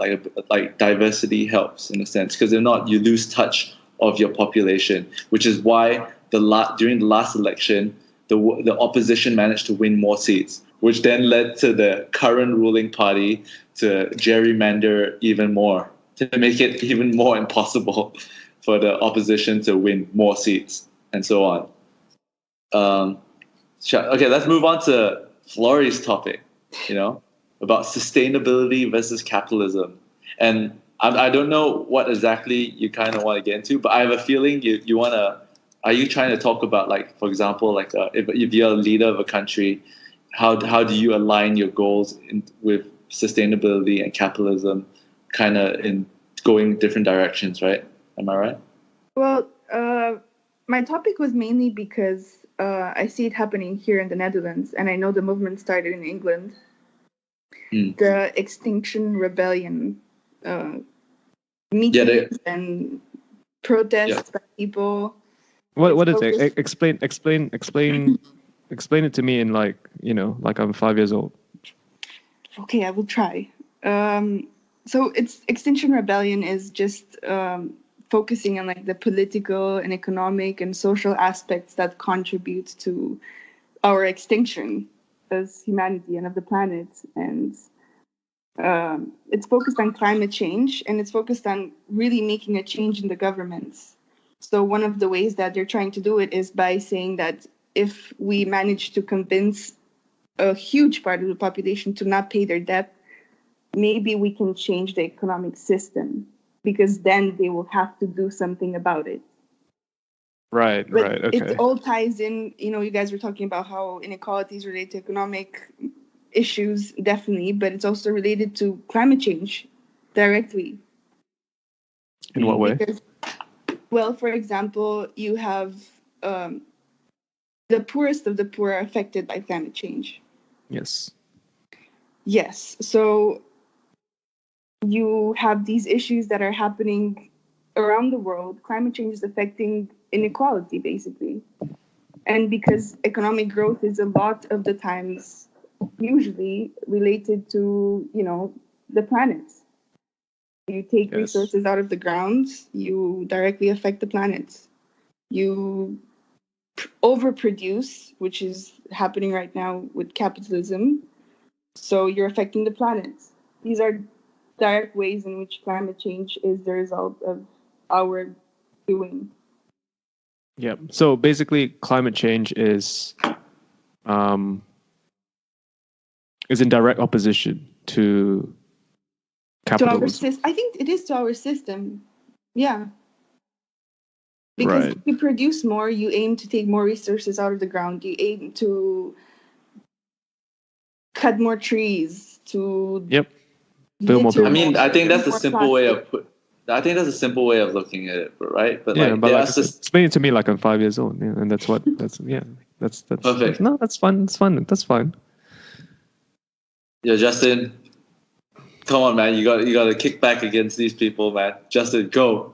like diversity helps in a sense, because if not, you lose touch of your population, which is why during the last election, the opposition managed to win more seats, which then led to the current ruling party to gerrymander even more, to make it even more impossible for the opposition to win more seats, and so on. Okay, let's move on to Flory's topic, about sustainability versus capitalism. And I don't know what exactly you kind of want to get into, but I have a feeling you want to. Are you trying to talk about, like, for example, like if you're a leader of a country, how do you align your goals with sustainability and capitalism, kind of in going different directions, right? Am I right? Well, my topic was mainly because I see it happening here in the Netherlands, and I know the movement started in England. The Extinction Rebellion meetings and protests by people. What is it? Explain it to me in like I'm 5 years old. Okay, I will try. So it's Extinction Rebellion is just focusing on like the political and economic and social aspects that contribute to our extinction as humanity and of the planet. And it's focused on climate change, and it's focused on really making a change in the governments. So one of the ways that they're trying to do it is by saying that if we manage to convince a huge part of the population to not pay their debt, maybe we can change the economic system, because then they will have to do something about it. Right. Okay. It all ties in. You guys were talking about how inequality is related to economic issues, definitely, but it's also related to climate change directly. In what way? Because, well, for example, you have the poorest of the poor are affected by climate change. Yes. So you have these issues that are happening around the world. Climate change is affecting inequality, basically. And because economic growth is a lot of the times usually related to, the planet. You take resources out of the ground, you directly affect the planet. You overproduce, which is happening right now with capitalism. So you're affecting the planet. These are direct ways in which climate change is the result of our doing. Yeah. So basically, climate change is in direct opposition to capitalism. I think it is to our system. Yeah. Because if you produce more, you aim to take more resources out of the ground. You aim to cut more trees, to build more. I mean, I think that's a simple way of looking at it, right? But explain it to me like I'm 5 years old, and that's perfect. No, that's fun. That's fine. Yeah, Justin, come on, man! You got to kick back against these people, man. Justin, go.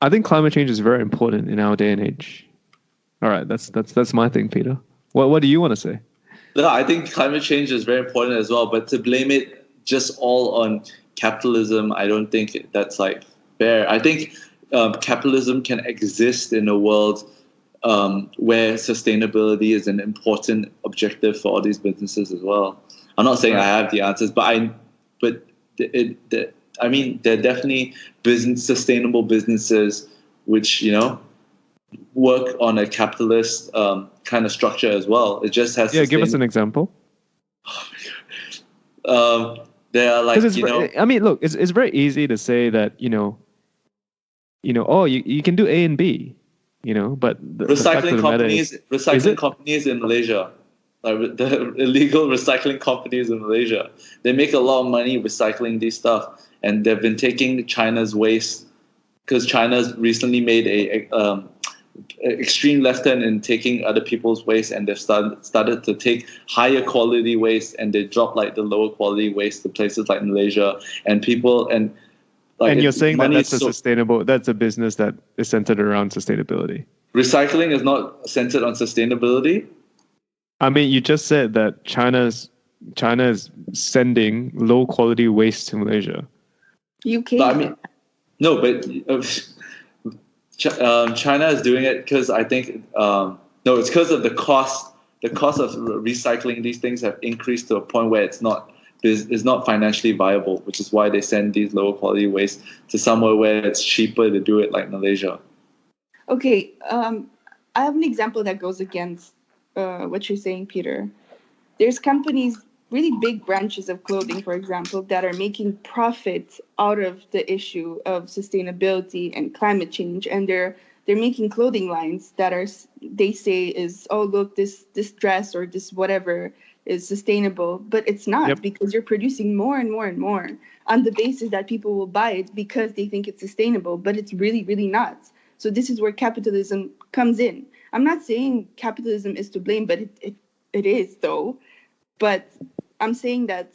I think climate change is very important in our day and age. All right, that's my thing, Peter. What do you want to say? No, I think climate change is very important as well, but to blame it just all on capitalism, I don't think that's like fair. I think capitalism can exist in a world where sustainability is an important objective for all these businesses as well. I'm not saying I have the answers, but I mean, there are definitely sustainable businesses which, work on a capitalist kind of structure as well. It just has. Yeah, give us an example. They are like, I mean, look, it's very easy to say that, you can do A and B, but recycling companies in Malaysia. Like the illegal recycling companies in Malaysia, they make a lot of money recycling these stuff, and they've been taking China's waste because China's recently made a extreme left turn in taking other people's waste, and they've started to take higher quality waste, and they drop like the lower quality waste to places like Malaysia, and people and like. And you're saying that that's that's a business that is centered around sustainability. Recycling is not centered on sustainability. I mean, you just said that China is sending low quality waste to Malaysia. UK. But I mean, no, but China is doing it because I think no, it's because of the cost. The cost of recycling these things have increased to a point where it's not financially viable, which is why they send these lower quality waste to somewhere where it's cheaper to do it, like Malaysia. Okay, I have an example that goes against what you're saying, Peter. There's companies, really big branches of clothing, for example, that are making profit out of the issue of sustainability and climate change, and they're making clothing lines that they say is, oh look, this dress or this whatever is sustainable, but it's not. Yep. Because you're producing more and more and more on the basis that people will buy it because they think it's sustainable, but it's really, really not. So this is where capitalism comes in. I'm not saying capitalism is to blame, but it is though. But I'm saying that,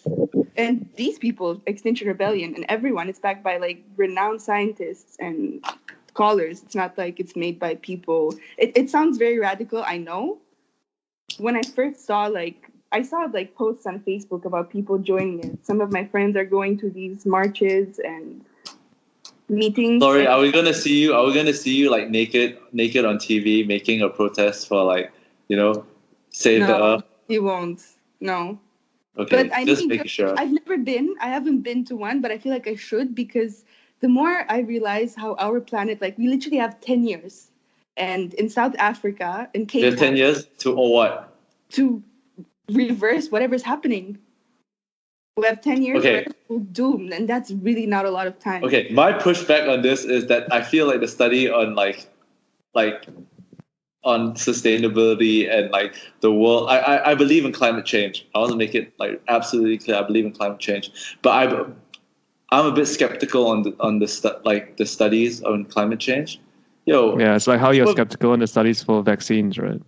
and these people, Extinction Rebellion and everyone, it's backed by like renowned scientists and scholars. It's not like it's made by people. It sounds very radical, I know. When I first saw I saw posts on Facebook about people joining it. Some of my friends are going to these marches and meetings. Sorry, are we gonna see you? Are we gonna see you like naked on TV making a protest for save the earth? You won't. No. Okay, but just making sure. I haven't been to one, but I feel like I should, because the more I realize how our planet, we literally have 10 years. And in South Africa, in Cape Town. You have 10 years to, or what? To reverse whatever's happening. We have 10 years for doom, and that's really not a lot of time. Okay, my pushback on this is that I feel like the study on on sustainability and the world. I believe in climate change. I want to make it absolutely clear. I believe in climate change, but I'm a bit skeptical on the studies on climate change. Yeah, it's like how you're skeptical on the studies for vaccines, right?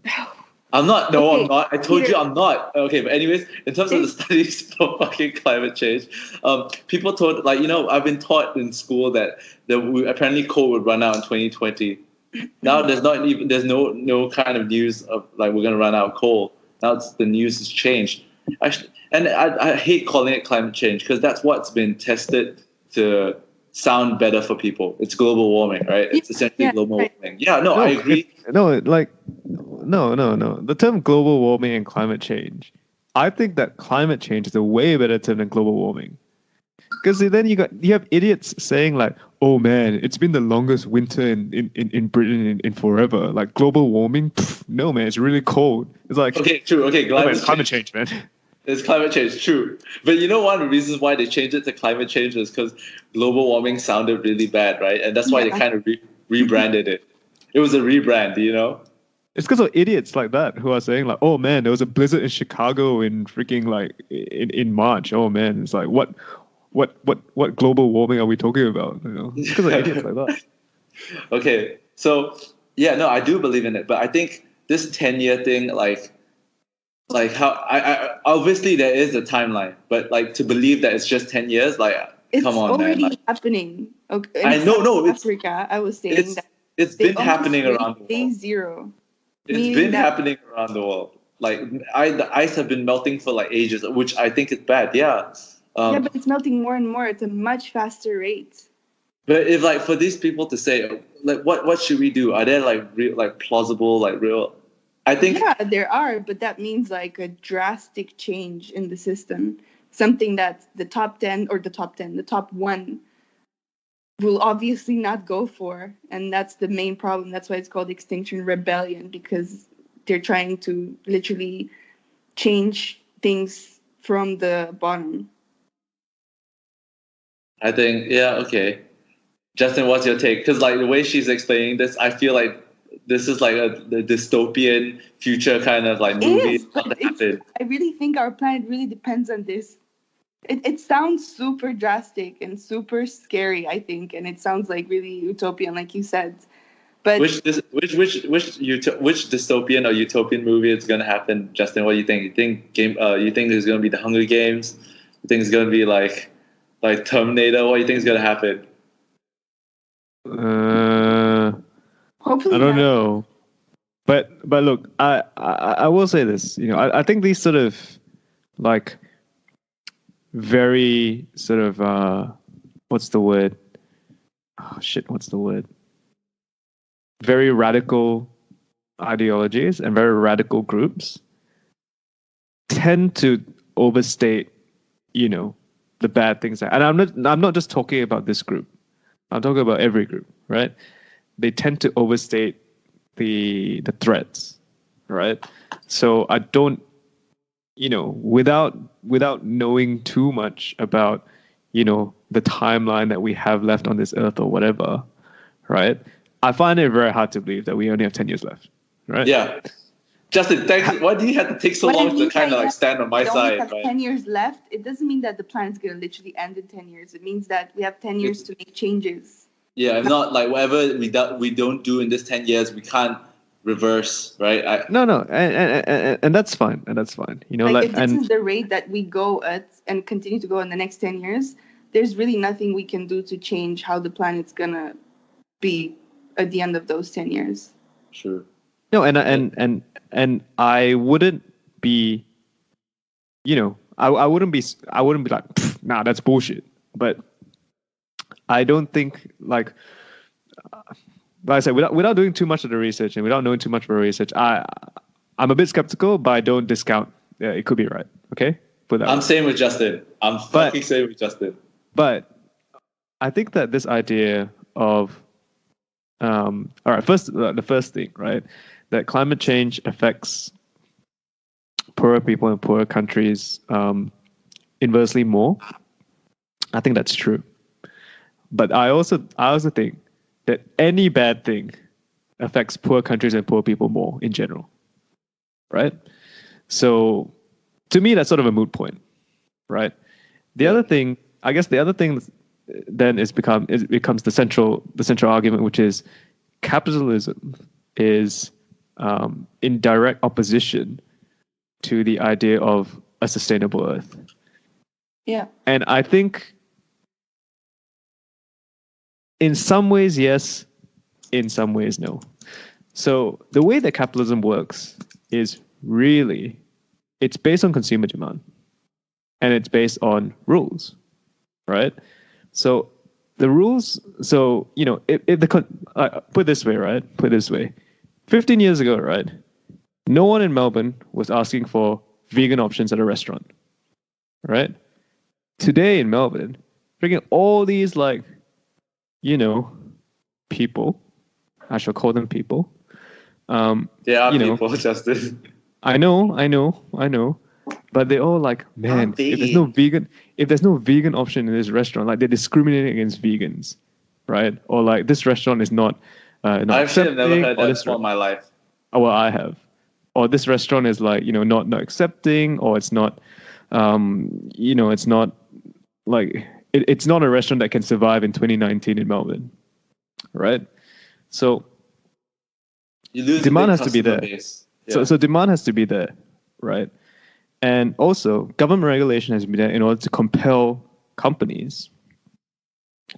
I'm not. No, I'm not. I told you I'm not. Okay, but anyways, in terms of the studies for fucking climate change, people told I've been taught in school that apparently coal would run out in 2020. Now there's no kind of news of we're gonna run out of coal. Now the news has changed. Actually, and I hate calling it climate change because that's what's been tested to sound better for people. It's global warming, right? It's essentially global warming. Yeah, no, I agree. No. The term global warming and climate change, I think that climate change is a way better term than global warming. Because then you have idiots saying oh man, it's been the longest winter in Britain in forever. Global warming? Pff, no man, it's really cold. It's okay, true. Okay, climate change, man. It's climate change, true. But one of the reasons why they changed it to climate change is because global warming sounded really bad, right? And that's why they kind of rebranded it. It was a rebrand, It's because of idiots like that who are saying oh man, there was a blizzard in Chicago in freaking in March. Oh man, it's what global warming are we talking about? It's because of idiots like that. Okay, so yeah, no, I do believe in it, but I think this 10-year thing, how I obviously there is a timeline, but to believe that it's just 10 years, come on, man. It's already happening. Okay, I know, no, Africa. I was saying that it's been happening around the world. Day zero. It's been happening around the world. The ice have been melting for ages, which I think is bad. Yeah. But it's melting more and more at a much faster rate. But if for these people to say what should we do? Are there real plausible real? I think there are, but that means a drastic change in the system. Something that the top 1 will obviously not go for, and that's the main problem. That's why it's called Extinction Rebellion, because they're trying to literally change things from the bottom. I think, okay. Justin, what's your take? Because the way she's explaining this, I feel this is the dystopian future kind of movie. I really think our planet really depends on this. It sounds super drastic and super scary, I think, and it sounds like really utopian, like you said. But which dystopian or utopian movie is gonna happen, Justin? What do you think? You think there's gonna be the Hunger Games? You think it's gonna be like Terminator? What do you think is gonna happen? hopefully I don't not. know. But look, I will say this. I think these sort of like very sort of what's the word? Oh shit, what's the word? Very radical ideologies and very radical groups tend to overstate, the bad things. And I'm not just talking about this group. I'm talking about every group, right? They tend to overstate the threats, right? So I don't, without knowing too much about, the timeline that we have left on this earth or whatever, right? I find it very hard to believe that we only have 10 years left, right? Yeah. Justin, thank you. Why do you have to take so long to kind of like stand on my side? We have 10 years left. It doesn't mean that the planet's going to literally end in 10 years. It means that we have 10 years to make changes. Yeah, it's not like whatever we don't do in this 10 years, we can't reverse, right? No, and that's fine. And that's fine. If this is the rate that we go at and continue to go in the next 10 years, there's really nothing we can do to change how the planet's going to be at the end of those 10 years. Sure. No, and I wouldn't be, I wouldn't be like, nah, that's bullshit. But I don't think like I said, without doing too much of the research and without knowing too much about research, I'm a bit skeptical, but I don't discount it could be right. Okay, I'm same with Justin. I'm fucking same with Justin. But I think that this idea of all right, the first thing, right, that climate change affects poorer people in poorer countries inversely more. I think that's true. But I also think that any bad thing affects poor countries and poor people more in general, right? So to me, that's sort of a moot point, right? The other thing then it becomes the central argument, which is capitalism is in direct opposition to the idea of a sustainable Earth. Yeah. And I think in some ways, yes. In some ways, no. So the way that capitalism works is really, it's based on consumer demand. And it's based on rules, right? So the rules, if put it this way, right? Put it this way. 15 years ago, right? No one in Melbourne was asking for vegan options at a restaurant, right? Today in Melbourne, freaking all these people, I shall call them people. They are people, Justin. I know. But they're all like, man, if there's no vegan option in this restaurant, like they're discriminating against vegans, right? Or like this restaurant is not I've actually never heard that in my life. Oh, well, I have. Or this restaurant is like, not accepting, or it's not, it's not like it's not a restaurant that can survive in 2019 in Melbourne, right? So demand has to be there. Yeah. So demand has to be there, right? And also government regulation has to be there in order to compel companies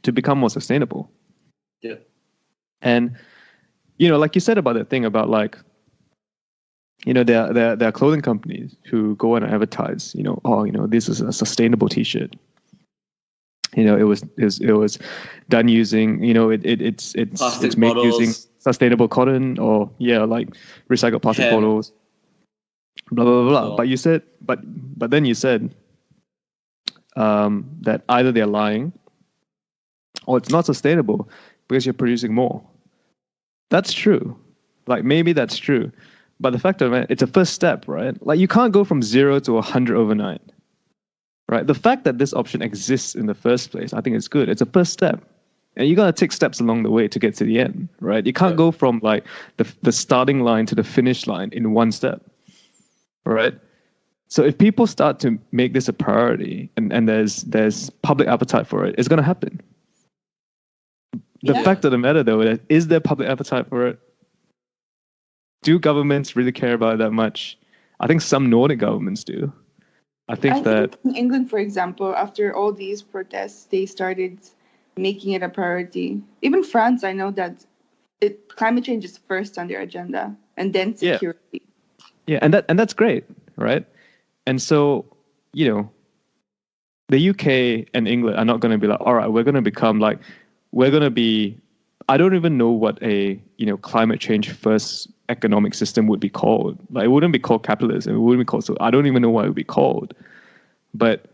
to become more sustainable. Yeah. And like you said about that thing about like, there are clothing companies who go and advertise, this is a sustainable T-shirt. It was done using, it's made bottles. using sustainable cotton or like recycled plastic bottles. Blah blah blah. Oh. But then you said that either they're lying or it's not sustainable because you're producing more. That's true. Like maybe that's true. But the fact of it, it's a first step, right? Like you can't go from 0 to 100 overnight. Right? The fact that this option exists in the first place, I think it's good. It's a first step. And you got to take steps along the way to get to the end, right? You can't go from like the starting line to the finish line in one step. Right? So if people start to make this a priority and there's public appetite for it, it's going to happen. The fact of the matter, though, is there public appetite for it? Do governments really care about it that much? I think some Nordic governments do. I think in England, for example, after all these protests, they started making it a priority. Even France, I know that climate change is first on their agenda, and then security. Yeah, and that's great, right? And so, you know, the UK and England are not going to be like, all right, we're going to be, I don't even know what a, climate change first economic system would be called. Like, it wouldn't be called capitalism. It wouldn't be called, so I don't even know what it would be called. But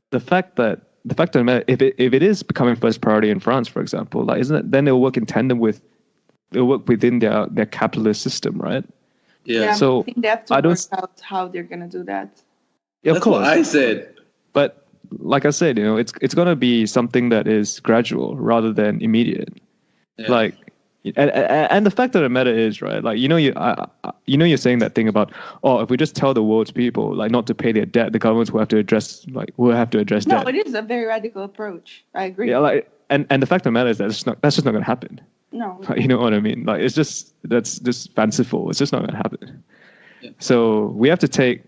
the fact of the matter, if it is becoming first priority in France, for example, like, isn't it, then they'll work in tandem they'll work within their capitalist system, right? Yeah. So I think they have to work out how they're going to do that. Yeah, That's what I said. But like I said, it's going to be something that is gradual rather than immediate. Yeah. Like, and the fact of the matter is, right? Like, you're saying that thing about, if we just tell the world's people like not to pay their debt, the governments will have to address debt. No, it is a very radical approach. I agree. Yeah, like, and the fact of the matter is that's just not going to happen. No. Like, you know what I mean? Like, that's just fanciful. It's just not going to happen. Yeah. So we have to take,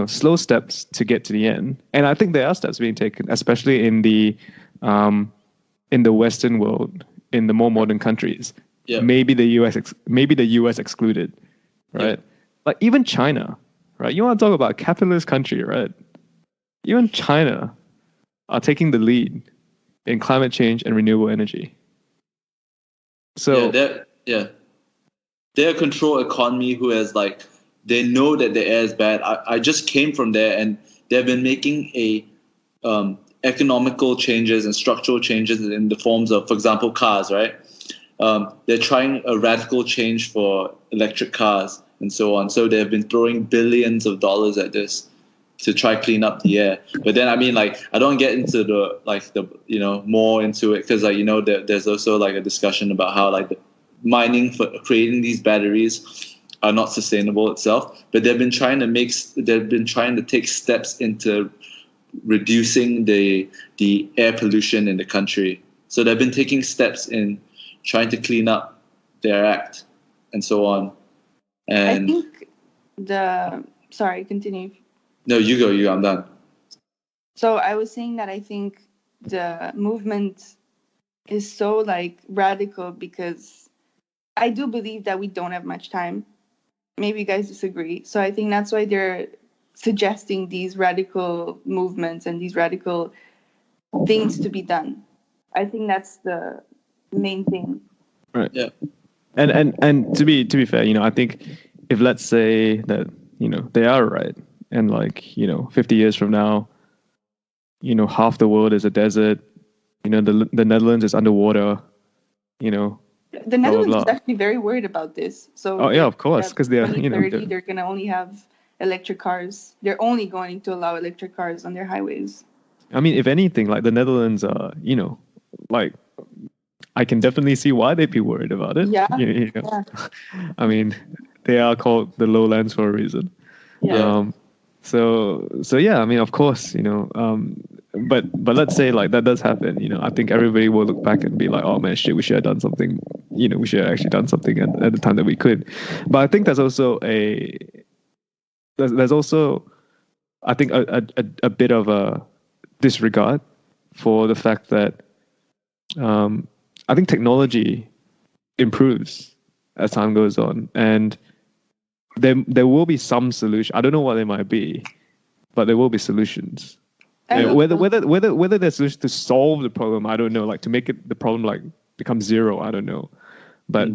slow steps to get to the end. And I think there are steps being taken, especially in the Western world, in the more modern countries. Yeah. Maybe the US excluded, right? Yeah. Like, even China, right? You want to talk about a capitalist country, right? Even China are taking the lead in climate change and renewable energy. So they're a controlled economy who has they know that the air is bad. I just came from there, and they've been making economical changes and structural changes in the forms of, for example, cars, right? They're trying a radical change for electric cars and so on. So they've been throwing billions of dollars at this to try clean up the air. But then, I mean, I don't get into the more into it, because there's also a discussion about how the mining for creating these batteries are not sustainable itself. But they've been trying to take steps into reducing the air pollution in the country. So they've been taking steps in trying to clean up their act and so on. And I think sorry, continue. No, you go. I'm done. So I was saying that I think the movement is so radical because I do believe that we don't have much time. Maybe you guys disagree. So I think that's why they're suggesting these radical movements and these radical things to be done. I think that's the main thing. Right. Yeah. And to be fair, I think if, let's say that, they are right, and 50 years from now, half the world is a desert, the Netherlands is underwater, the Netherlands is actually very worried about this. So of course, because they're they're going to only have electric cars. They're only going to allow electric cars on their highways. I mean, if anything, the Netherlands are, I can definitely see why they'd be worried about it. Yeah. Yeah. I mean, they are called the lowlands for a reason. Yeah. So yeah, I mean, of course, but let's say that does happen, I think everybody will look back and be like, oh man, shit, we should have done something, we should have actually done something at the time that we could. But I think there's also I think a bit of a disregard for the fact that I think technology improves as time goes on, and there will be some solution. I don't know what they might be, but there will be solutions. Whether there's solutions to solve the problem, I don't know. To make the problem become zero, I don't know. But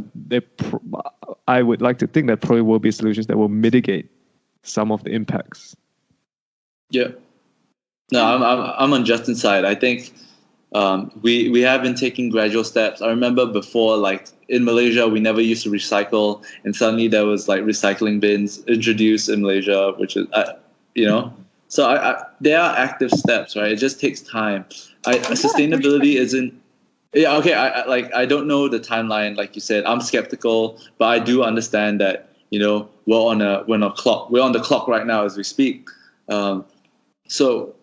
I would like to think that probably will be solutions that will mitigate some of the impacts. Yeah. No, I'm on Justin's side. I think we have been taking gradual steps. I remember before, in Malaysia, we never used to recycle, and suddenly there was recycling bins introduced in Malaysia, which is, So there are active steps, right? It just takes time. Sustainability isn't. Yeah, okay. I don't know the timeline, like you said. I'm skeptical, but I do understand that we're on the clock right now as we speak. So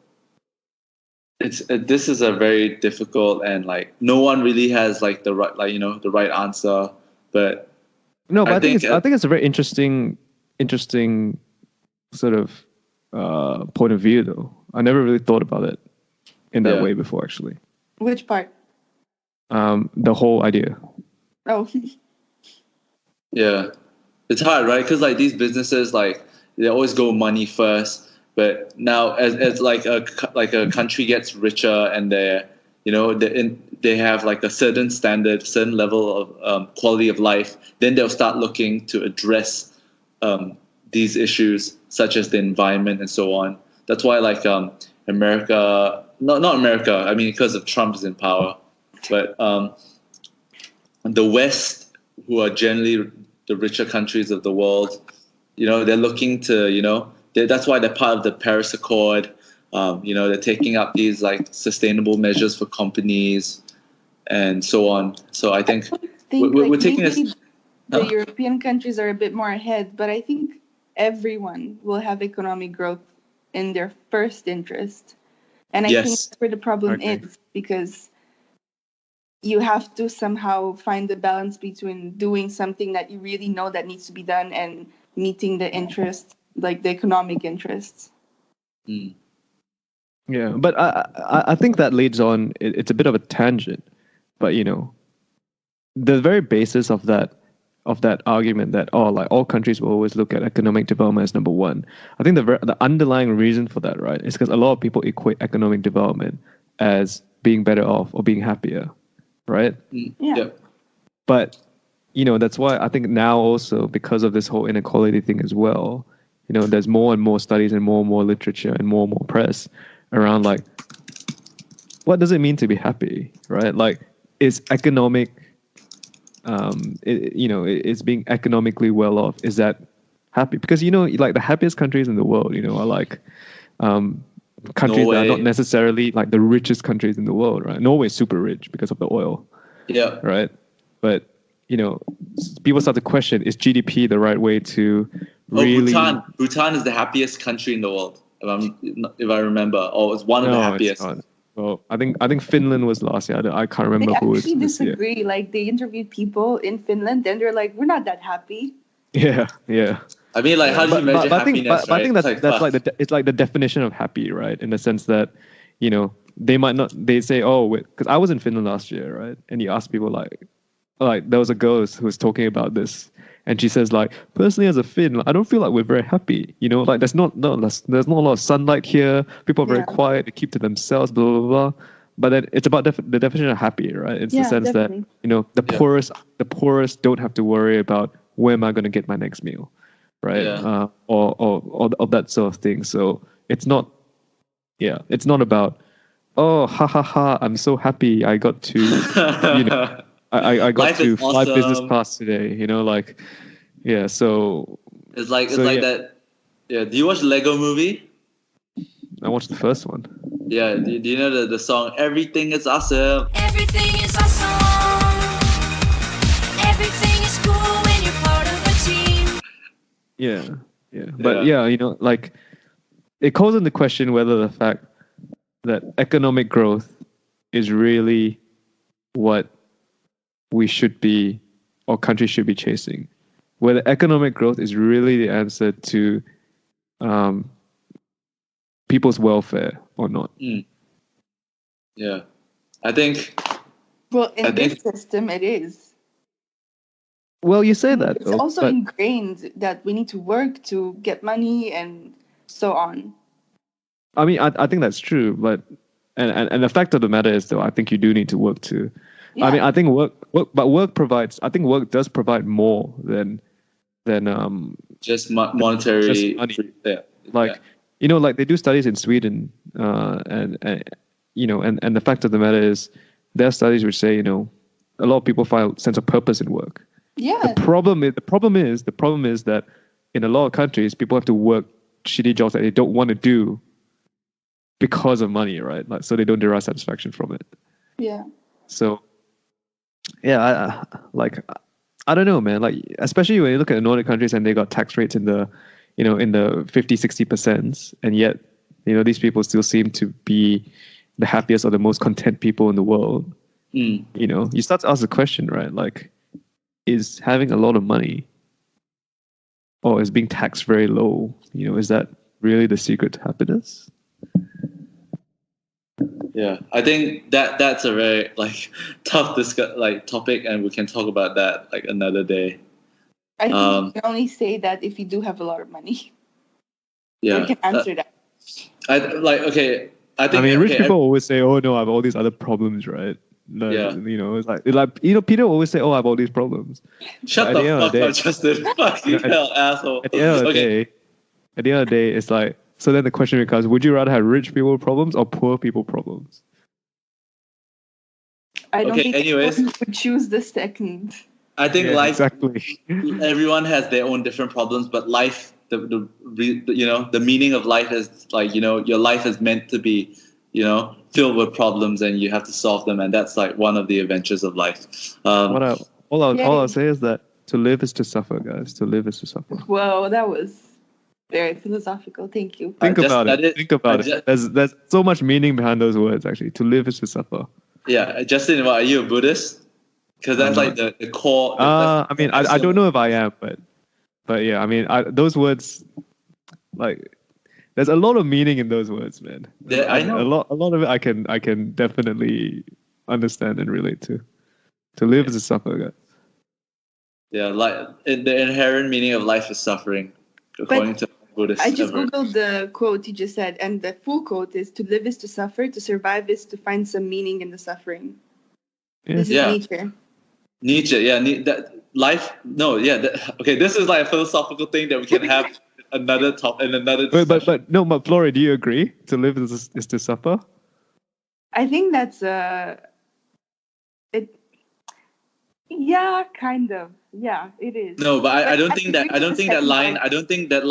this is a very difficult, and like no one really has like the right answer. But no, but I think it's a very interesting sort of point of view, though. I never really thought about it in that way before, actually. Which part? The whole idea. Oh. Yeah, it's hard, right? Because like these businesses, like they always go money first. But now, as like a country gets richer and they have like a certain standard, certain level of quality of life, then they'll start looking to address these issues such as the environment and so on. That's why like America, not America. I mean, because of Trump is in power, but the West, who are generally the richer countries of the world, they're looking to that's why they're part of the Paris Accord. They're taking up these like sustainable measures for companies and so on. So I think we're taking this. The European countries are a bit more ahead, but I think everyone will have economic growth in their first interest. And I think that's where the problem is, because you have to somehow find the balance between doing something that you really know that needs to be done and meeting the interests, like the economic interests. Yeah, but I think that leads on. It's a bit of a tangent, but the very basis of that argument that all countries will always look at economic development as number one. I think the underlying reason for that, right, is because a lot of people equate economic development as being better off or being happier, right? Yeah. But that's why I think now also, because of this whole inequality thing as well, there's more and more studies and more literature and more press around like, what does it mean to be happy, right? Like, is economic, is being economically well off, is that happy? Because like the happiest countries in the world, are like countries that are not necessarily like the richest countries in the world, right? Norway is super rich because of the oil, right? But people start to question: is GDP the right way to really? Bhutan is the happiest country in the world, if I remember. Oh, it's one of the happiest. Well, I think Finland was last year. I can't remember who was. They actually disagree. Like they interviewed people in Finland, and they're like, "We're not that happy." Yeah. I mean, like, how do you measure happiness? I think that's like it's like the definition of happy, right? In the sense that, they might not. They say, "Oh, because I was in Finland last year, right?" And you ask people like there was a girl who was talking about this, and she says like, personally as a Finn, I don't feel like we're very happy. Like there's not a lot of sunlight here. People are very quiet. They keep to themselves. Blah blah blah. But then it's about the definition of happy, right? It's the sense definitely. That the poorest don't have to worry about where am I going to get my next meal, right? Yeah. Or that sort of thing. So it's not about, oh, ha ha ha, I'm so happy I got to I got to fly business class today, so it's like that. Yeah, do you watch Lego Movie? I watched the first one. Yeah, do you know the song Everything is Awesome? Everything is awesome. Everything is cool when you're part of a team. Yeah. But like it calls into question whether the fact that economic growth is really what we should be, or countries should be chasing. Whether economic growth is really the answer to people's welfare or not. Yeah, I think. Well, in this system, it is. Well, you say that. It's also ingrained that we need to work to get money and so on. I mean, I think that's true, but and the fact of the matter is, though, I think you do need to work too. Yeah. I mean, I think work provides. I think work does provide more than just monetary. Just money. Like they do studies in Sweden, and the fact of the matter is, there are studies which say a lot of people find a sense of purpose in work. Yeah. The problem is that in a lot of countries, people have to work shitty jobs that they don't want to do because of money, right? Like, so they don't derive satisfaction from it. Yeah. So, yeah, I don't know, man. Like, especially when you look at the Nordic countries and they got tax rates in the, in the 50-60%, and yet, these people still seem to be the happiest or the most content people in the world. You start to ask the question, right? Like, is having a lot of money or is being taxed very low, is that really the secret to happiness? Yeah, I think that's a very tough topic, and we can talk about that another day. I think you can only say that if you do have a lot of money. Yeah, you can answer that. I think rich people always say, "Oh no, I have all these other problems," right? It's like Peter always say, "Oh, I have all these problems." Shut the fuck up, Justin. Fucking hell, asshole. At the end of the day, it's like. So then the question becomes: would you rather have rich people problems or poor people problems? I don't think anyways, anyone would choose the second. I think life. Exactly. Everyone has their own different problems, but life, the meaning of life is your life is meant to be, filled with problems, and you have to solve them, and that's one of the adventures of life. All I'll say is that to live is to suffer, guys. To live is to suffer. Whoa, that was very philosophical. Thank you. Think about it. There's so much meaning behind those words. Actually, to live is to suffer. Yeah, Justin, are you a Buddhist? Because that's the core. I don't know if I am, but yeah, those words, there's a lot of meaning in those words, man. Yeah, I know. A lot of it I can definitely understand and relate to. To live is to suffer, guys. Yeah, the inherent meaning of life is suffering, according to Buddhists. I just googled the quote you just said, and the full quote is: "To live is to suffer. To survive is to find some meaning in the suffering." Yeah. This is Nietzsche. Okay, this is a philosophical thing that we can have another discussion. But Flory, do you agree? To live is to suffer? I think that's it. Yeah, kind of. Yeah, it is. No, but I don't think that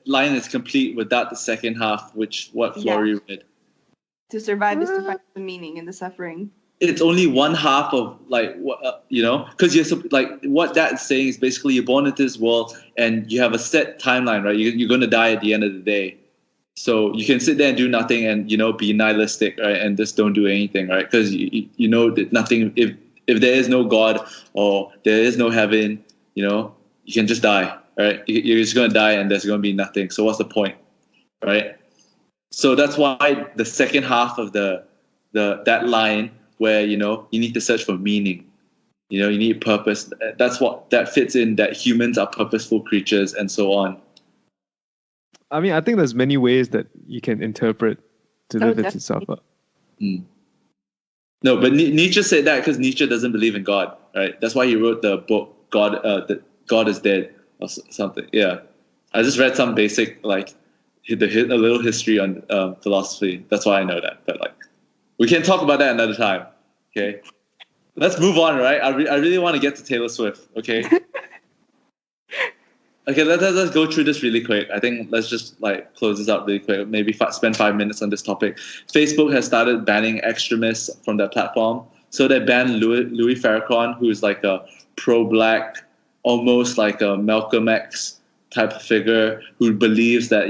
line is complete without the second half, what Flory read. To survive is to find the meaning in the suffering. It's only one half of because what that's saying is basically you're born into this world and you have a set timeline, right? You're going to die at the end of the day, so you can sit there and do nothing and be nihilistic, right? And just don't do anything, right? Because you know that nothing. If there is no God or there is no heaven, you can just die, right? You're just going to die and there's going to be nothing. So what's the point, right? So that's why the second half of that line, where you need to search for meaning, you need purpose. That fits in, that humans are purposeful creatures and so on. I think there's many ways that you can interpret to live is to suffer. No, but Nietzsche said that because Nietzsche doesn't believe in God, right? That's why he wrote the book God is Dead or something. Yeah, I just read some basic a little history on philosophy. That's why I know that. But we can talk about that another time. Okay, let's move on, right? I really want to get to Taylor Swift. Okay. Okay, let's go through this really quick. I think let's just close this out really quick. Maybe spend 5 minutes on this topic. Facebook has started banning extremists from their platform. So they banned Louis Farrakhan, who is a pro-black, almost like a Malcolm X type of figure, who believes that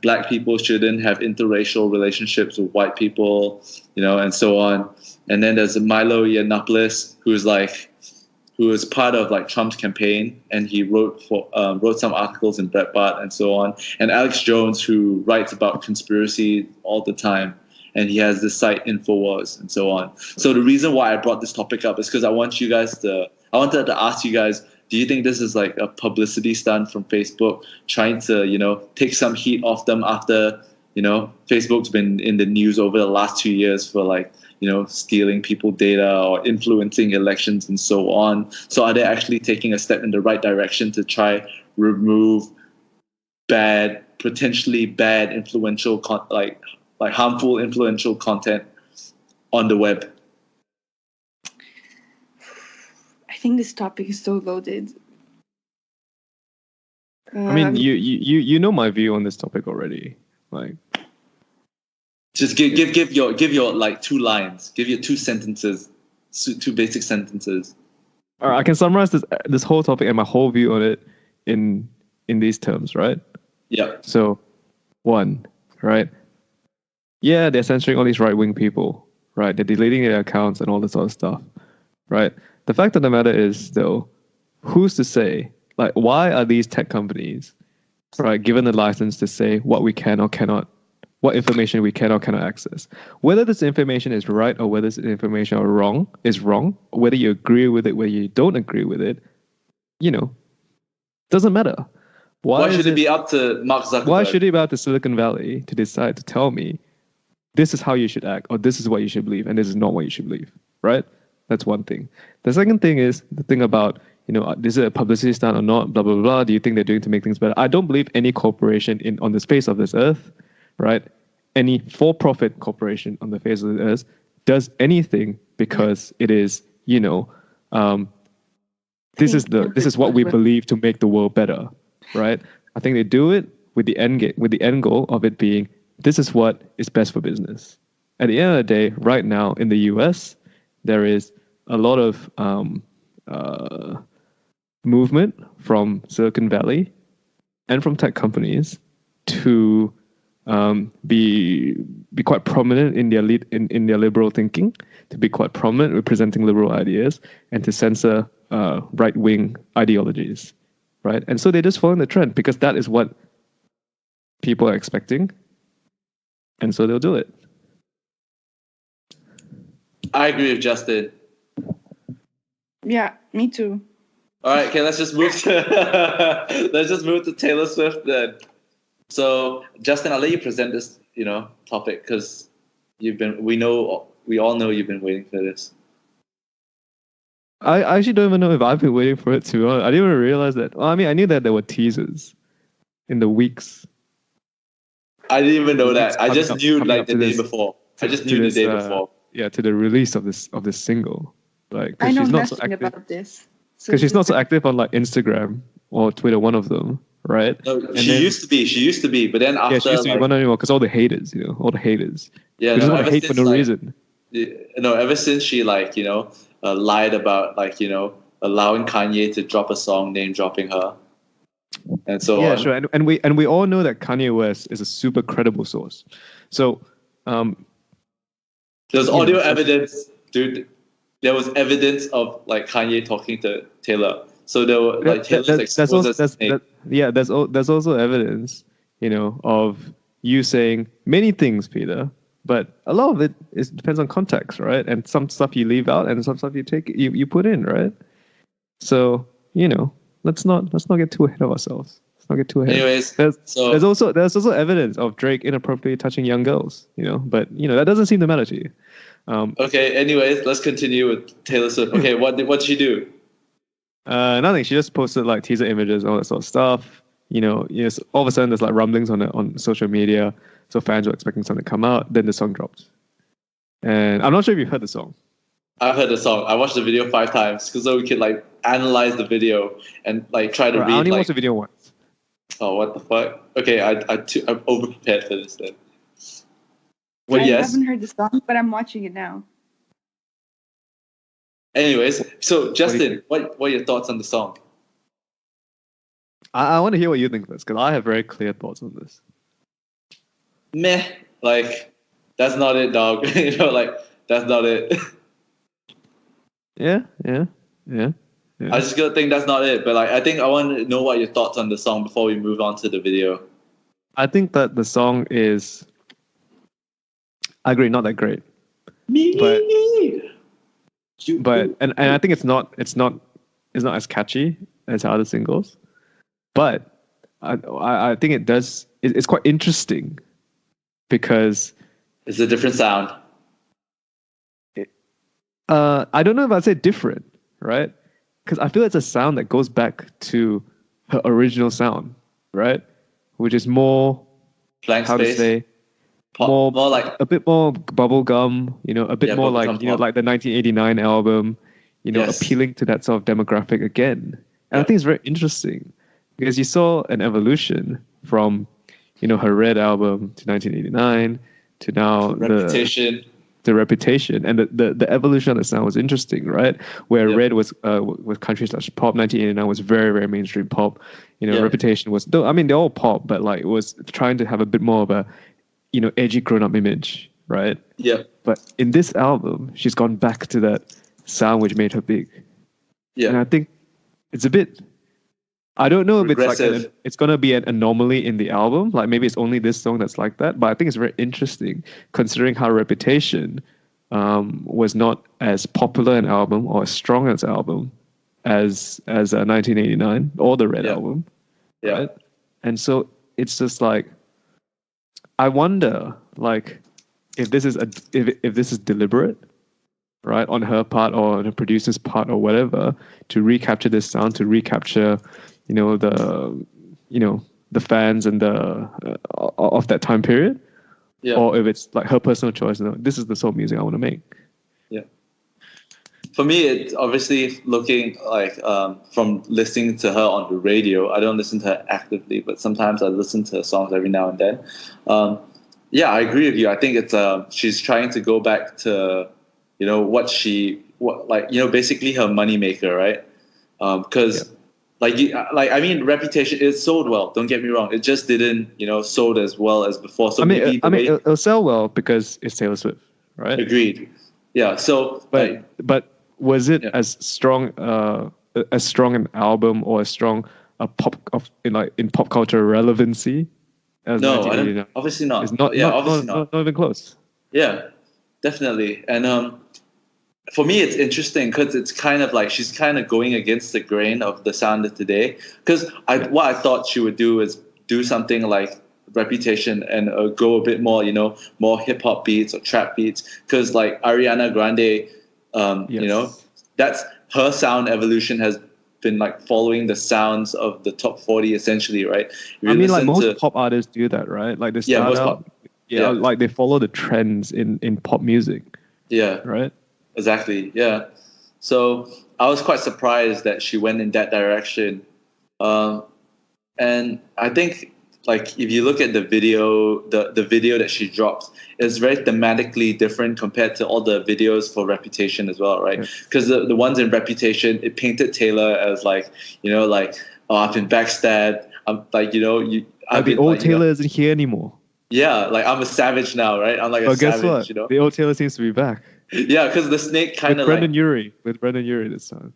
black people shouldn't have interracial relationships with white people, and so on. And then there's Milo Yiannopoulos, who was part of Trump's campaign, and he wrote some articles in Breitbart and so on. And Alex Jones, who writes about conspiracy all the time, and he has this site Infowars and so on. So the reason why I brought this topic up is because I wanted to ask you guys, do you think this is a publicity stunt from Facebook trying to take some heat off them after Facebook's been in the news over the last 2 years for stealing people's data or influencing elections and so on? So are they actually taking a step in the right direction to try remove potentially bad, influential, harmful, influential content on the web? I think this topic is so loaded. You know my view on this topic already. Just give your 2 lines. Give your 2 sentences, 2 basic sentences. All right, I can summarize this whole topic and my whole view on it in these terms, right? Yeah. So, one, right? Yeah, they're censoring all these right-wing people, right? They're deleting their accounts and all this sort of stuff, right? The fact of the matter is, though, who's to say, like, why are these tech companies, right, given the license to say what we can or cannot, what information we can or cannot access? Whether this information is right or whether this information is wrong, whether you agree with it, whether you don't agree with it, doesn't matter. Why should it be up to Mark Zuckerberg? Why should it be up to Silicon Valley to decide to tell me this is how you should act, or this is what you should believe, and this is not what you should believe, right? That's one thing. The second thing is the thing about, is it a publicity stunt or not, blah, blah, blah. Do you think they're doing to make things better? I don't believe any corporation on the face of this earth, right? Any for-profit corporation on the face of the earth does anything because it is, this is what we believe to make the world better, right? I think they do it with the end goal of it being, this is what is best for business. At the end of the day, right now in the US, there is a lot of movement from Silicon Valley and from tech companies to be quite prominent in their in their liberal thinking, to be quite prominent representing liberal ideas, and to censor right-wing ideologies, right? And so they're just following the trend because that is what people are expecting, and so they'll do it. I agree with Justin. Yeah, me too. All right, okay, let's just move to Taylor Swift then. So, Justin, I'll let you present this, topic because we all know you've been waiting for this. I actually don't even know if I've been waiting for it too. I didn't even realize that. Well, I mean, I knew that there were teasers in the weeks. I didn't even know that. I just knew like the day before. I just knew the day before. Yeah, to the release of this single. Like, I know she's not so nothing active about this. because she's not so active on like Instagram or Twitter, one of them, right? No, she used to be, but then after she used to be one anymore because all the haters, all the haters. Yeah, they just want to hate for no reason. No, ever since she lied about allowing Kanye to drop a song name dropping her, and so yeah, on. sure, and we all know that Kanye West is a super credible source. So, there's audio evidence, dude. There was evidence of like Kanye talking to Taylor. So there were like Taylor's exposed. There's also evidence, of you saying many things, Peter. But a lot of it depends on context, right? And some stuff you leave out, and some stuff you put in, right? So let's not get too ahead of ourselves. Let's not get too ahead. Anyways, there's also evidence of Drake inappropriately touching young girls, But that doesn't seem to matter to you. Okay. Anyways, let's continue with Taylor Swift. Okay, what did she do? Nothing. She just posted like teaser images, all that sort of stuff. All of a sudden there's like rumblings on social media. So fans were expecting something to come out. Then the song dropped. And I'm not sure if you've heard the song. I've heard the song. I watched the video 5 times so we could like analyze the video and like try to read. I only watched the video once. Oh, what the fuck? Okay, I'm over prepared for this then. Well, I yes. haven't heard the song, but I'm watching it now. Anyways, so Justin, what are your thoughts on the song? I want to hear what you think first, because I have very clear thoughts on this. Meh, like that's not it, dog. Like that's not it. Yeah. I just think that's not it. But like, I think I want to know what your thoughts on the song before we move on to the video. I think that the song is, I agree, not that great. But I think it's not as catchy as other singles. But I think it does. It's quite interesting because it's a different sound. I don't know if I'd say different, right? Because I feel it's a sound that goes back to her original sound, right? Which is more blank how space. To say more like a bit more bubblegum, a bit more like like the 1989 album, yes. Appealing to that sort of demographic again. And I think it's very interesting because you saw an evolution from her Red album to 1989 to now Reputation. to Reputation, and the evolution of the sound was interesting, right? Where Yep. Red was with countries like pop, 1989 was very, very mainstream pop. Yeah. Reputation was, though, I mean, they're all pop, but like it was trying to have a bit more of a, edgy grown-up image, right? Yeah. But in this album, she's gone back to that sound which made her big. Yeah. And I think it's a bit, I don't know if it's like Regressive. it's gonna be an anomaly in the album. Like maybe it's only this song that's like that. But I think it's very interesting considering how Reputation was not as popular an album or as strong as album as 1989 or the Red Yeah. album. Yeah. Right? And so it's just like, I wonder like if this is if this is deliberate, right, on her part or on the producer's part or whatever, to recapture this sound, to recapture, the fans and the of that time period, Yeah. or if it's like her personal choice. No, this is the sort of music I want to make. Yeah. For me, it's obviously looking like from listening to her on the radio. I don't listen to her actively, but sometimes I listen to her songs every now and then. Yeah, I agree with you. I think it's she's trying to go back to basically her moneymaker, right? Because Reputation, it sold well. Don't get me wrong. It just didn't sold as well as before. So it'll sell well because it's Taylor Swift, right? Agreed. Yeah. So, but was it as strong an album or as strong a in pop culture relevancy as no, 1989? obviously not. It's not. Yeah, not, obviously not even close. Yeah, definitely. And for me, it's interesting because it's kind of like she's kind of going against the grain of the sound of today. Because what I thought she would do is do something like Reputation and go a bit more, more hip hop beats or trap beats. Because like Ariana Grande, that's her sound evolution has been like following the sounds of the top 40 essentially, right? I mean, like most pop artists do that, right? Like they start out, like they follow the trends in pop music. Yeah. Right. Exactly. Yeah. So I was quite surprised that she went in that direction, and I think like if you look at the video, the video that she drops is very thematically different compared to all the videos for Reputation as well, right? Because the ones in Reputation, it painted Taylor as like oh, I've been backstabbed. I'm like the old Taylor isn't here anymore. Yeah, like I'm a savage now, right? I'm like a guess savage. What? The old Taylor seems to be back. Yeah, because the snake kind of Brendan Urie this time.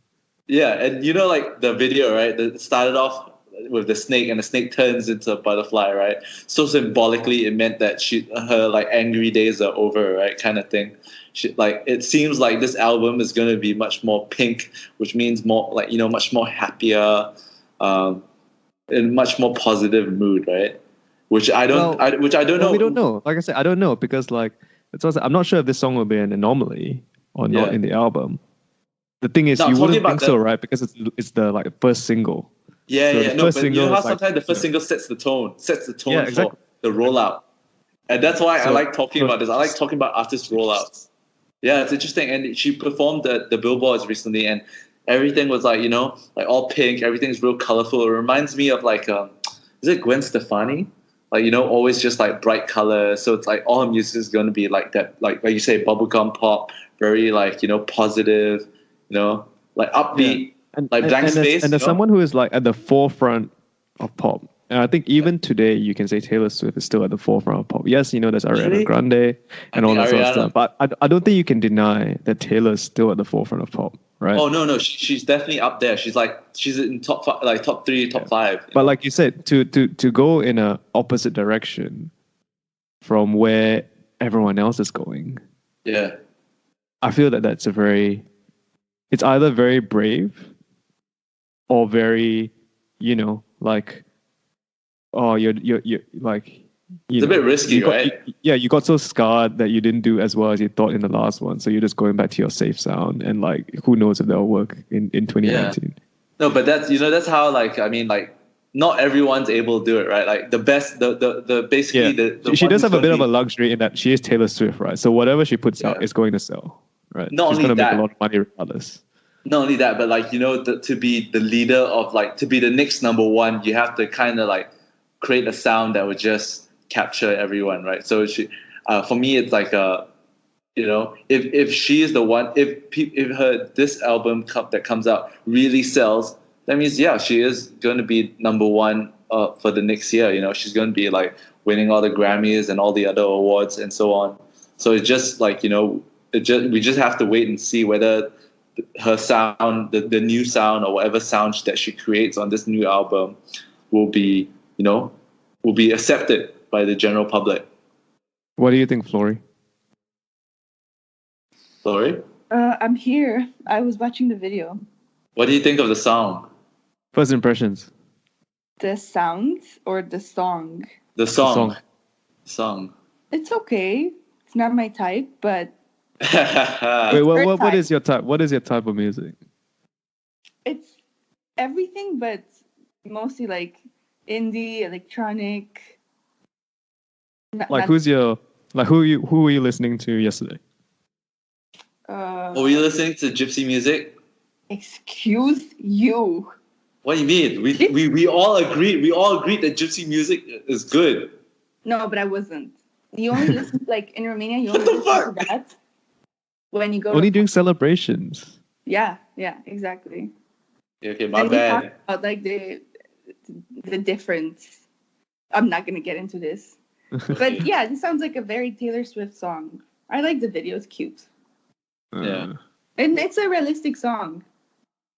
Yeah, and like the video, right? It started off with the snake, and the snake turns into a butterfly, right? So symbolically, it meant that her like angry days are over, right? Kind of thing. It seems like this album is going to be much more pink, which means more like much more happier, in much more positive mood, right? Which I don't know. We don't know. Like I said, I don't know because like. I'm not sure if this song will be an anomaly or not in the album. The thing is, you wouldn't think so, right? Because it's the like first single. Yeah, so yeah. No, but you know how sometimes the first single sets the tone for the rollout, and that's why I like talking about this. I like talking about artist rollouts. Yeah, it's interesting. And she performed the billboards recently, and everything was like like all pink. Everything's real colorful. It reminds me of like is it Gwen Stefani? Like always just like bright colors. So it's like all her music is going to be like that, like you say, bubblegum pop, very like positive, like upbeat, and, like blank space. And as someone who is like at the forefront of pop, and I think even today you can say Taylor Swift is still at the forefront of pop. Yes, there's Ariana Grande and all that sort of stuff, but I don't think you can deny that Taylor is still at the forefront of pop. Right. Oh no, she's definitely up there. She's in top 5, like top 3, top 5. But like you said, to go in a opposite direction from where everyone else is going. Yeah. I feel that's it's either very brave or very, like, oh, you're like. It's a bit risky, right? You got so scarred that you didn't do as well as you thought in the last one. So you're just going back to your safe sound, and like, who knows if that'll work in 2019. Yeah. No, but that's how not everyone's able to do it, right? Like the best, the basically the she does have a bit of a luxury in that she is Taylor Swift, right? So whatever she puts out is going to sell, right? Not She's only going to that, make a lot of money regardless. Not only that, but like to be the leader of to be the next number one, you have to kind of like create a sound that would just capture everyone, right? So for me, it's like You know, if she is the one, if her this album that comes out really sells, that means yeah, she is going to be number one for the next year. You know, she's going to be like winning all the Grammys and all the other awards and so on. So it's just like, you know, we just have to wait and see whether her sound, the new sound or whatever sound that she creates on this new album will be, you know, will be accepted by the general public. What do you think, Flory? Sorry? I'm here. I was watching the video. What do you think of the song? First impressions. The sound or the song? The song. song. Song. It's okay. It's not my type, but Wait, what type. is your type? What is your type of music? it's everything, but mostly like indie, electronic. Like who were you listening to yesterday? Were you listening to gypsy music? Excuse you. What do you mean? We all agreed. We all agreed that gypsy music is good. No, but I wasn't. You only listen like in Romania. You What only the listen fuck? to that when you go. Only during celebrations. Yeah, exactly. Okay, my And we bad. talk about like the difference. I'm not gonna get into this, but yeah, this sounds like a very Taylor Swift song. I like the video; it's cute, Yeah. and it's a realistic song.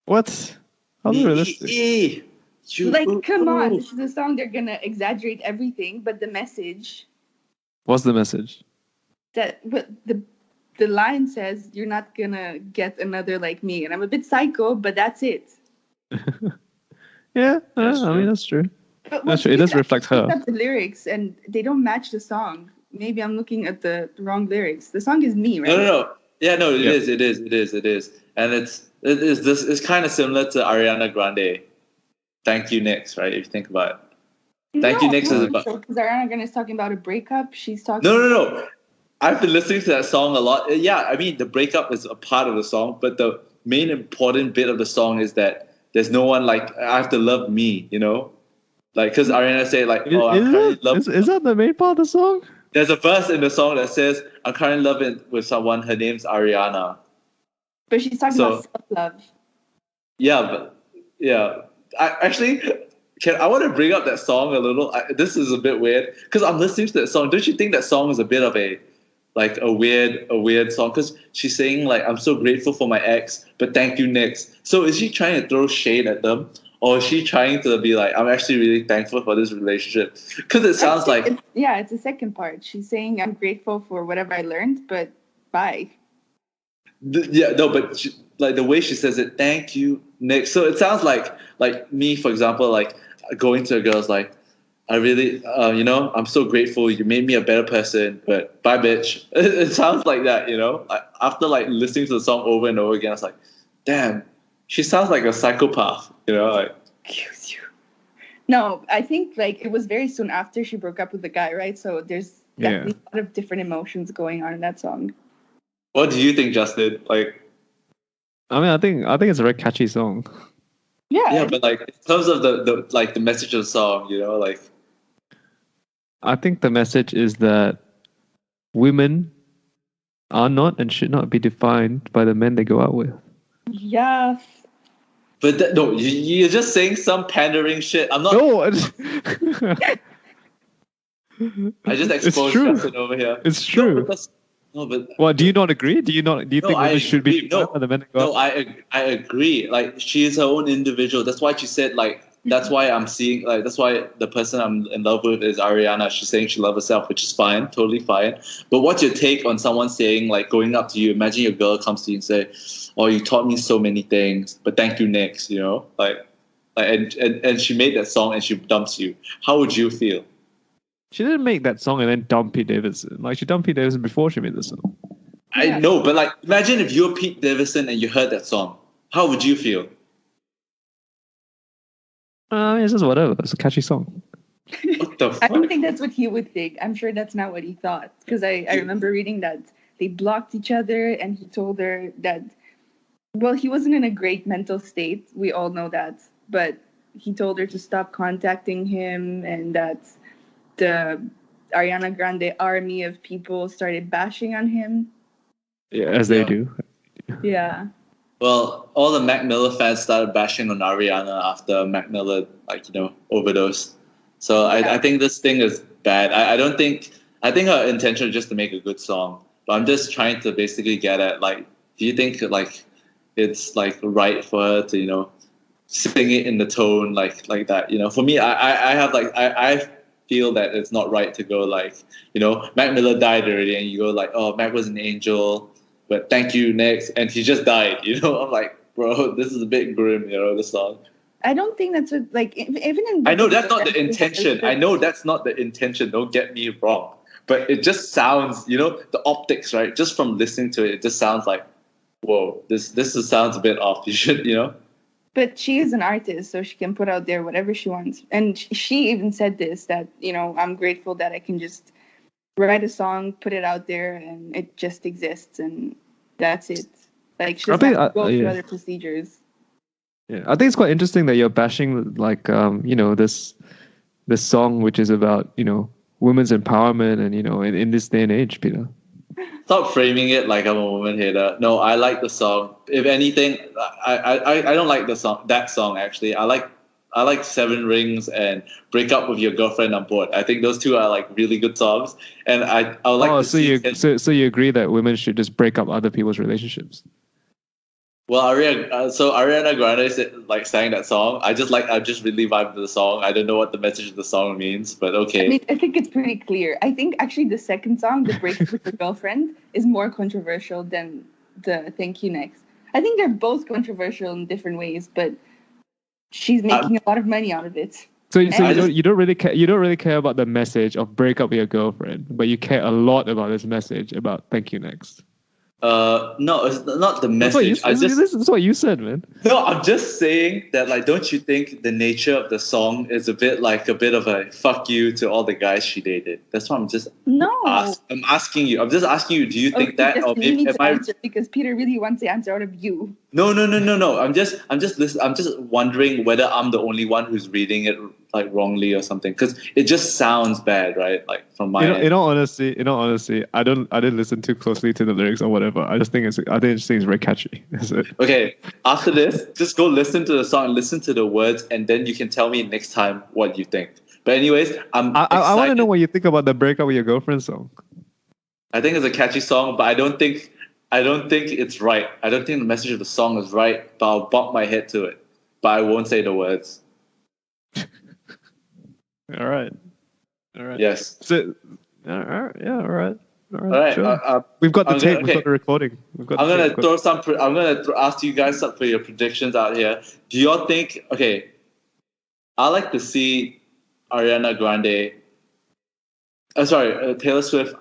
What? How realistic? Like, come on, this is a song they're gonna exaggerate everything, but the message What's the message? that what the line says, "You're not gonna get another like me," and I'm a bit psycho, but that's it. Yeah, That's I true. mean that's true. But That's true. It does reflect her. Up the lyrics, and they don't match the song. Maybe I'm looking at the wrong lyrics. The song is me, right? No. Yeah, no, it Yeah. is. And it's kind of similar to Ariana Grande. Thank You Next, right? If you think about it. Thank You Next is about. Because Ariana Grande is talking about a breakup. She's talking. No. I've been listening to that song a lot. Yeah, I mean the breakup is a part of the song, but the main important bit of the song is that there's no one like I have to love me, you know, like because Ariana said like, oh, I'm currently loving. Is that the main part of the song? There's a verse in the song that says, I'm currently loving with someone. Her name's Ariana. But she's talking So- about self-love. Yeah. I want to bring up that song a little. This is a bit weird because I'm listening to that song. Don't you think that song is a bit of a weird song? Because she's saying like, I'm so grateful for my ex, but thank you next. So is she trying to throw shade at them? Or is she trying to be like, I'm actually really thankful for this relationship? Because it sounds like... It's the second part. She's saying, I'm grateful for whatever I learned, but bye. But like the way she says it, thank you, Nick. So it sounds like me, for example, like going to a girl's like, I really, I'm so grateful. You made me a better person, but bye, bitch. It sounds like that, you know? After like listening to the song over and over again, I was like, damn, she sounds like a psychopath, you know? Like, Excuse you. No, I think like it was very soon after she broke up with the guy, right? So there's definitely a lot of different emotions going on in that song. what do you think, Justin? Like, I mean, I think it's a very catchy song. yeah, but like in terms of the message of the song, you know, like. I think the message is that women are not and should not be defined by the men they go out with. Yes. But you're just saying some pandering shit. I'm not. No, I just It's exposed true. Justin over here. It's true. But What, do you not agree? Do you think I women should be agree. defined by the men they go no, out with? I agree. Like she is her own individual. That's why she said like. That's why I'm seeing like. That's why the person I'm in love with is Ariana. She's saying she loves herself, which is fine, totally fine. But what's your take on someone saying like going up to you? Imagine your girl comes to you and say, "Oh, you taught me so many things, but thank you next." You know, and she made that song and she dumps you. How would you feel? She didn't make that song and then dump Pete Davidson. Like, she dumped Pete Davidson before she made the song. I know, but like, imagine if you're Pete Davidson and you heard that song. How would you feel? It's just whatever. It's a catchy song. What the I fuck? don't think that's what he would think. I'm sure that's not what he thought. Because I remember reading that they blocked each other and he told her that, well, he wasn't in a great mental state. We all know that. But he told her to stop contacting him and that the Ariana Grande army of people started bashing on him. Yeah, as they Yeah. do. Yeah. Well, all the Mac Miller fans started bashing on Ariana after Mac Miller, overdosed. So I think this thing is bad. I think her intention is just to make a good song. But I'm just trying to basically get at, do you think it's right for her to, sing it in the tone like that? For me, I feel that it's not right to go Mac Miller died already, and you go oh, Mac was an angel, but thank you next, and he just died. I'm like, bro, this is a bit grim. The song. I don't think that's what even in. I know that's not the intention. I know that's not the intention. Don't get me wrong, but it just sounds, the optics, right? Just from listening to it, it just sounds like, whoa, sounds a bit off. You should, But she is an artist, so she can put out there whatever she wants. And she even said this, that, I'm grateful that I can just write a song, put it out there, and it just exists, and that's it. She doesn't have to go through other procedures. Yeah, I think it's quite interesting that you're bashing this song which is about women's empowerment and in this day and age, Peter. Stop framing it like I'm a woman hater. No, I like the song. If anything, I don't like that song actually. I like Seven Rings and Break Up with Your Girlfriend on Board. I think those two are really good songs, and I would like to see. So you agree that women should just break up other people's relationships? Well, Ariana Grande sang that song. I just really vibed to the song. I don't know what the message of the song means, but okay. I think it's pretty clear. I think actually the second song, The Break Up with Your Girlfriend, is more controversial than the Thank You Next. I think they're both controversial in different ways, but she's making a lot of money out of it. So you don't really care about the message of break up with your girlfriend, but you care a lot about this message about Thank You Next. No, it's not the message. This is what you said, man. No, I'm just saying that don't you think the nature of the song is a bit of a fuck you to all the guys she dated? That's what I'm just I'm asking you. I'm just asking you, do you think that, or you need am to I answer, because Peter really wants the answer out of you. No. I'm just wondering whether I'm the only one who's reading it wrongly or something, because it just sounds bad, right? From my end. In all honesty, I didn't listen too closely to the lyrics or whatever. I think it's very catchy. That's it. Okay, after this, just go listen to the song, listen to the words, and then you can tell me next time what you think. But anyways, I want to know what you think about the Break Up with Your Girlfriend song. I think it's a catchy song, but I don't think it's right. I don't think the message of the song is right, but I'll bop my head to it. But I won't say the words. All right. Yes. So, all right. All right. Sure. We've got the tape. We've got the recording. I'm gonna ask you guys for your predictions out here. Do y'all think? Okay, I like to see Ariana Grande. Taylor Swift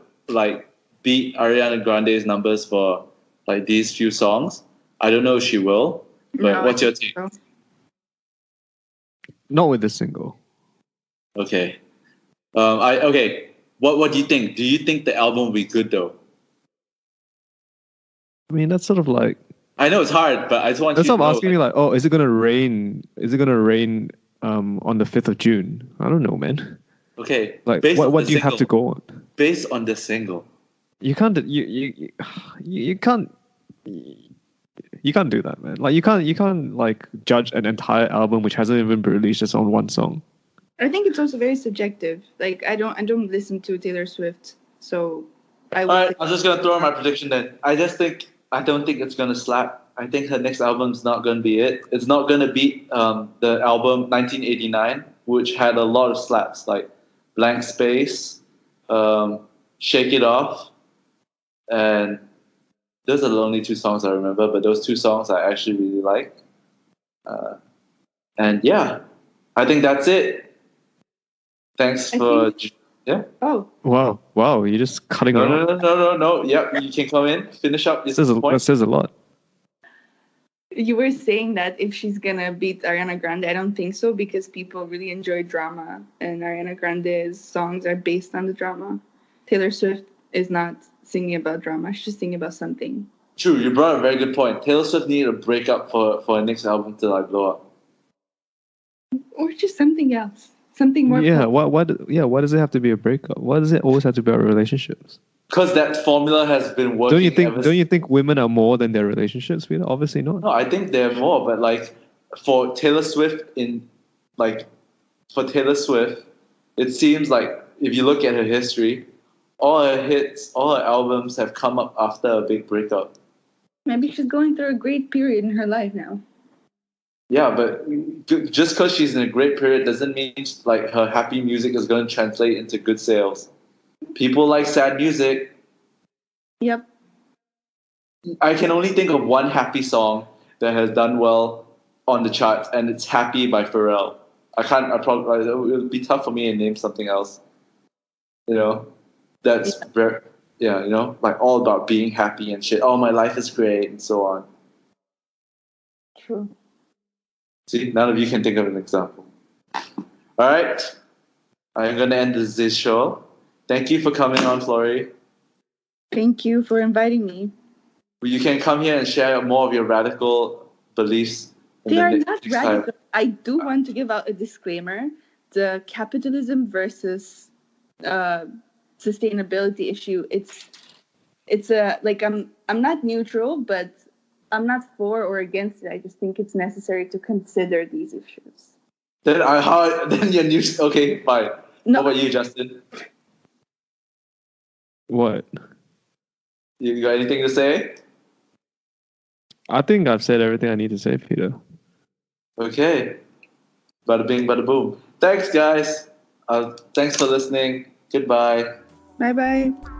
beat Ariana Grande's numbers for these few songs. I don't know if she will, but what's your take? Not with this single. Okay. What do you think? Do you think the album will be good though? I mean, that's sort of I know it's hard, but I just want. That's what I'm asking you. Is it gonna rain? Is it gonna rain on the 5th of June? I don't know, man. Okay. What do you have to go on? Based on the single. You can't. You can't. You can't do that, man. You can't judge an entire album which hasn't even been released just on one song. I think it's also very subjective. I don't listen to Taylor Swift, so All right, I'm just gonna throw in my prediction then. I don't think it's gonna slap. I think her next album's not gonna be it. It's not gonna beat the album 1989, which had a lot of slaps like Blank Space, Shake It Off, and those are the only two songs I remember. But those two songs I actually really like. And yeah, I think that's it. Thanks for. Yeah. Oh. Wow! You're just cutting off. No. Yep, you can come in. Finish up. That says a lot. You were saying that if she's gonna beat Ariana Grande, I don't think so, because people really enjoy drama, and Ariana Grande's songs are based on the drama. Taylor Swift is not singing about drama; she's singing about something. True, you brought a very good point. Taylor Swift needed a breakup for her next album to blow up, or just something else. Something more. Yeah. Why does it have to be a breakup? Why does it always have to be about relationships? Because that formula has been working. Don't you think women are more than their relationships, Peter? Obviously not. No, I think they're more, but like for Taylor Swift, it seems like if you look at her history, all her hits, all her albums have come up after a big breakup. Maybe she's going through a great period in her life now. Yeah, but just because she's in a great period doesn't mean like her happy music is going to translate into good sales. People like sad music. Yep. I can only think of one happy song that has done well on the charts, and it's "Happy" by Pharrell. It would be tough for me to name something else. You know, that's like all about being happy and shit. Oh, my life is great, and so on. True. See, none of you can think of an example. All right, I'm gonna end this show. Thank you for coming on, Flory. Thank you for inviting me. You can come here and share more of your radical beliefs. They are not radical. I do want to give out a disclaimer. The capitalism versus sustainability issue. It's a like I'm not neutral, but I'm not for or against it. I just think it's necessary to consider these issues. Then you're neutral. Okay, fine. No. How about you, Justin? What? You got anything to say? I think I've said everything I need to say, Peter. Okay. Bada bing, bada boom. Thanks, guys. Thanks for listening. Goodbye. Bye bye.